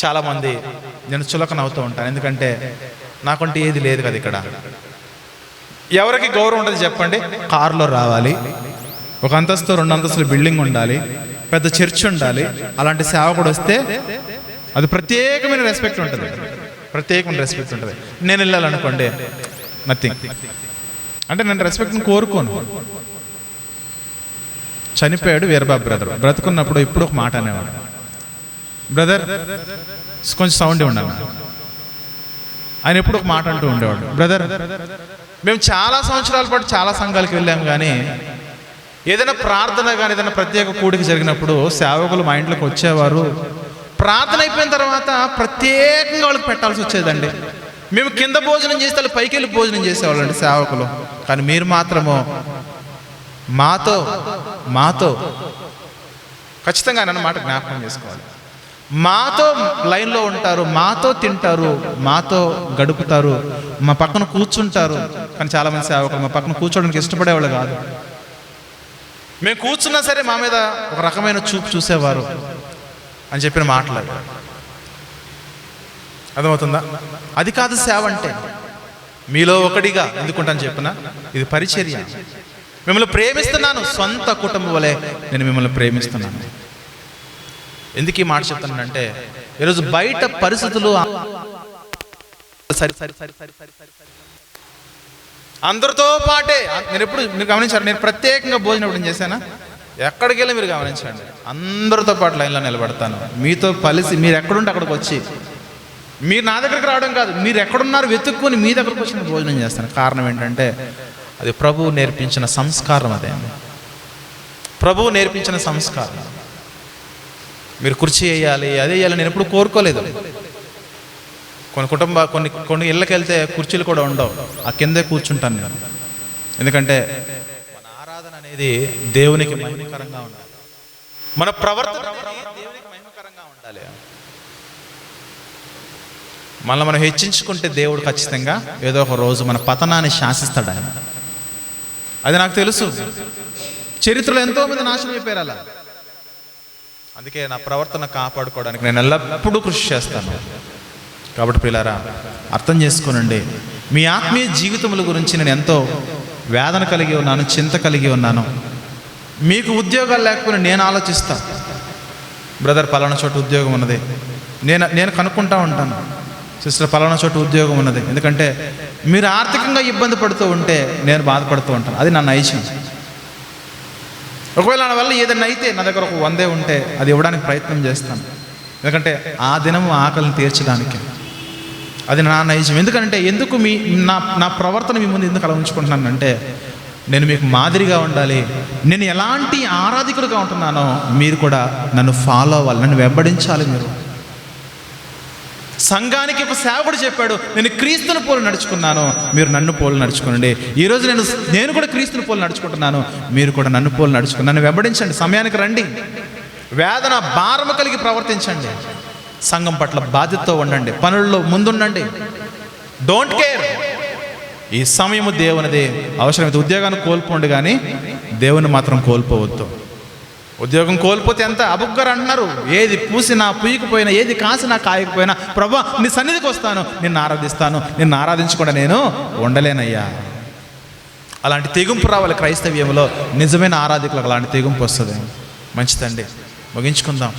చాలామంది నేను చులకనవుతూ ఉంటాను, ఎందుకంటే నాకంటే ఏది లేదు కదా. ఇక్కడ ఎవరికి గౌరవం ఉంటుంది చెప్పండి? కారులో రావాలి, ఒక అంతస్తు 2 అంతస్తుల బిల్డింగ్ ఉండాలి, పెద్ద చర్చ్ ఉండాలి. అలాంటి సేవకుడు వస్తే అది ప్రత్యేకమైన రెస్పెక్ట్ ఉంటుంది, ప్రత్యేకమైన రెస్పెక్ట్ ఉంటుంది. నేను వెళ్ళాలనుకోండి, నథింగ్. అంటే నేను రెస్పెక్ట్ని కోరుకోను. చనిపోయాడు వీరబాబు బ్రదర్. బ్రతుకున్నప్పుడు ఇప్పుడు ఒక మాట అనేవాడు, బ్రదర్ కొంచెం సౌండ్ ఉండాలి, ఆయన ఎప్పుడు ఒక మాట అంటూ ఉండేవాడు, బ్రదర్ మేము చాలా సంవత్సరాల పాటు చాలా సంఘాలకు వెళ్ళాము, కానీ ఏదైనా ప్రార్థన కానీ ఏదైనా ప్రత్యేక కూడిక జరిగినప్పుడు సేవకులు మా ఇంట్లోకి వచ్చేవారు. ప్రార్థన అయిపోయిన తర్వాత ప్రత్యేకంగా వాళ్ళకి పెట్టాల్సి వచ్చేదండి. మేము కింద భోజనం చేస్తే వాళ్ళు పైకి వెళ్ళి భోజనం చేసేవాళ్ళండి సేవకులు. కానీ మీరు మాత్రము మాతో మాతో ఖచ్చితంగా అన్నమాట జ్ఞాపకం చేసుకోవాలి. మాతో లైన్లో ఉంటారు, మాతో తింటారు, మాతో గడుపుతారు, మా పక్కన కూర్చుంటారు. కానీ చాలామంది సేవకులు మా పక్కన కూర్చోడానికి ఇష్టపడేవాళ్ళు కాదు. మేము కూర్చున్నా సరే మా మీద ఒక రకమైన చూపు చూసేవారు అని చెప్పిన మాట్లాడు. అర్థమవుతుందా? అది కాదు సేవ అంటే. మీలో ఒకటిగా ఎందుకుంటాను చెప్పిన, ఇది పరిచర్య. మిమ్మల్ని ప్రేమిస్తున్నాను, సొంత కుటుంబం వలె నేను మిమ్మల్ని ప్రేమిస్తున్నాను. ఎందుకు ఈ మాట చెప్తానంటే, ఈరోజు బయట పరిస్థితులు అందరితో పాటే. నేను ఎప్పుడు మీరు గమనించారు, నేను ప్రత్యేకంగా భోజనం ఎప్పుడు చేశానా? ఎక్కడికి వెళ్ళి మీరు గమనించండి, అందరితో పాటు లైన్లో నిలబడతాను. మీతో కలిసి మీరు ఎక్కడుంటే అక్కడికి వచ్చి, మీరు నా దగ్గరికి రావడం కాదు, మీరు ఎక్కడున్నారు వెతుక్కొని మీ దగ్గరకు వచ్చి నేను భోజనం చేస్తాను. కారణం ఏంటంటే అది ప్రభువు నేర్పించిన సంస్కారం. అదే ప్రభువు నేర్పించిన సంస్కారం. మీరు కుర్చీ వేయాలి, అదే వేయాలి నేను ఎప్పుడు కోరుకోలేదు. కొన్ని ఇళ్ళకి వెళ్తే కుర్చీలు కూడా ఉండవు, ఆ కిందే కూర్చుంటాను నేను. ఎందుకంటే మన ఆరాధన అనేది దేవునికి మహిమకరంగా ఉండాలి, మన ప్రవర్తన దేవునికి మహిమకరంగా ఉండాలి. మనల్ని మనం హెచ్చించుకుంటే దేవుడు ఖచ్చితంగా ఏదో ఒక రోజు మన పతనాన్ని శాసిస్తాడు ఆయన. అది నాకు తెలుసు. చరిత్రలో ఎంతోమంది నాశనం అయిపోయారు అలా. అందుకే నా ప్రవర్తన కాపాడుకోవడానికి నేను ఎల్లప్పుడూ కృషి చేస్తాను. కాబట్టి ప్రియులారా, అర్థం చేసుకోనండి, మీ ఆత్మీయ జీవితముల గురించి నేను ఎంతో వేదన కలిగి ఉన్నాను, చింత కలిగి ఉన్నాను. మీకు ఉద్యోగాలు లేకపోయినా నేను ఆలోచిస్తాను, బ్రదర్ పలానా చోట ఉద్యోగం ఉన్నది, నేను కనుక్కుంటా ఉంటాను, సిస్టర్ పలానా చోట ఉద్యోగం ఉన్నది. ఎందుకంటే మీరు ఆర్థికంగా ఇబ్బంది పడుతూ ఉంటే నేను బాధపడుతూ ఉంటాను. అది నా నైజం. ఒకవేళ నా వల్ల ఏదైనా అయితే నా దగ్గర ఒక 100 ఉంటే అది ఇవ్వడానికి ప్రయత్నం చేస్తాను. ఎందుకంటే ఆ దినం ఆకలిని తీర్చడానికి. అది నా నైజం. ఎందుకంటే ఎందుకు నా ప్రవర్తన మీ ముందు ఎందుకు అలా ఉంచుకుంటున్నానంటే, నేను మీకు మాదిరిగా ఉండాలి. నేను ఎలాంటి ఆరాధికులుగా ఉంటున్నానో మీరు కూడా నన్ను ఫాలో అవ్వాలి, నన్ను వెంబడించాలి. మీరు సంఘానికి ఒక సేవకుడు చెప్పాడు, నేను క్రీస్తుని పోలు నడుచుకున్నాను, మీరు నన్ను పోలు నడుచుకోండి. ఈరోజు నేను కూడా క్రీస్తుని పోలు నడుచుకుంటున్నాను, మీరు కూడా నన్ను పోలు నడుచుకుని నన్ను వెంబడించండి. సమయానికి రండి, వేదన భారము కలిగి ప్రవర్తించండి, సంఘం పట్ల బాధ్యతతో ఉండండి, పనుల్లో ముందుండండి. Don't care. ఈ సమయము దేవునిదే. అవసరమైతే ఉద్యోగాన్ని కోల్పోండి, కానీ దేవుని మాత్రం కోల్పోవద్దు. ఉద్యోగం కోల్పోతే ఎంత అబుగ్గరు అంటున్నారు. ఏది పూసినా పూయకపోయినా, ఏది కాసినా కాయకపోయినా, ప్రభువా నీ సన్నిధికి వస్తాను, నిన్ను ఆరాధిస్తాను, నిన్ను ఆరాధించకుండా నేను ఉండలేనయ్యా. అలాంటి తెగింపు రావాలి క్రైస్తవ్యంలో. నిజమైన ఆరాధికులకు అలాంటి తెగింపు వస్తుంది. మంచిదండి, ముగించుకుందాం.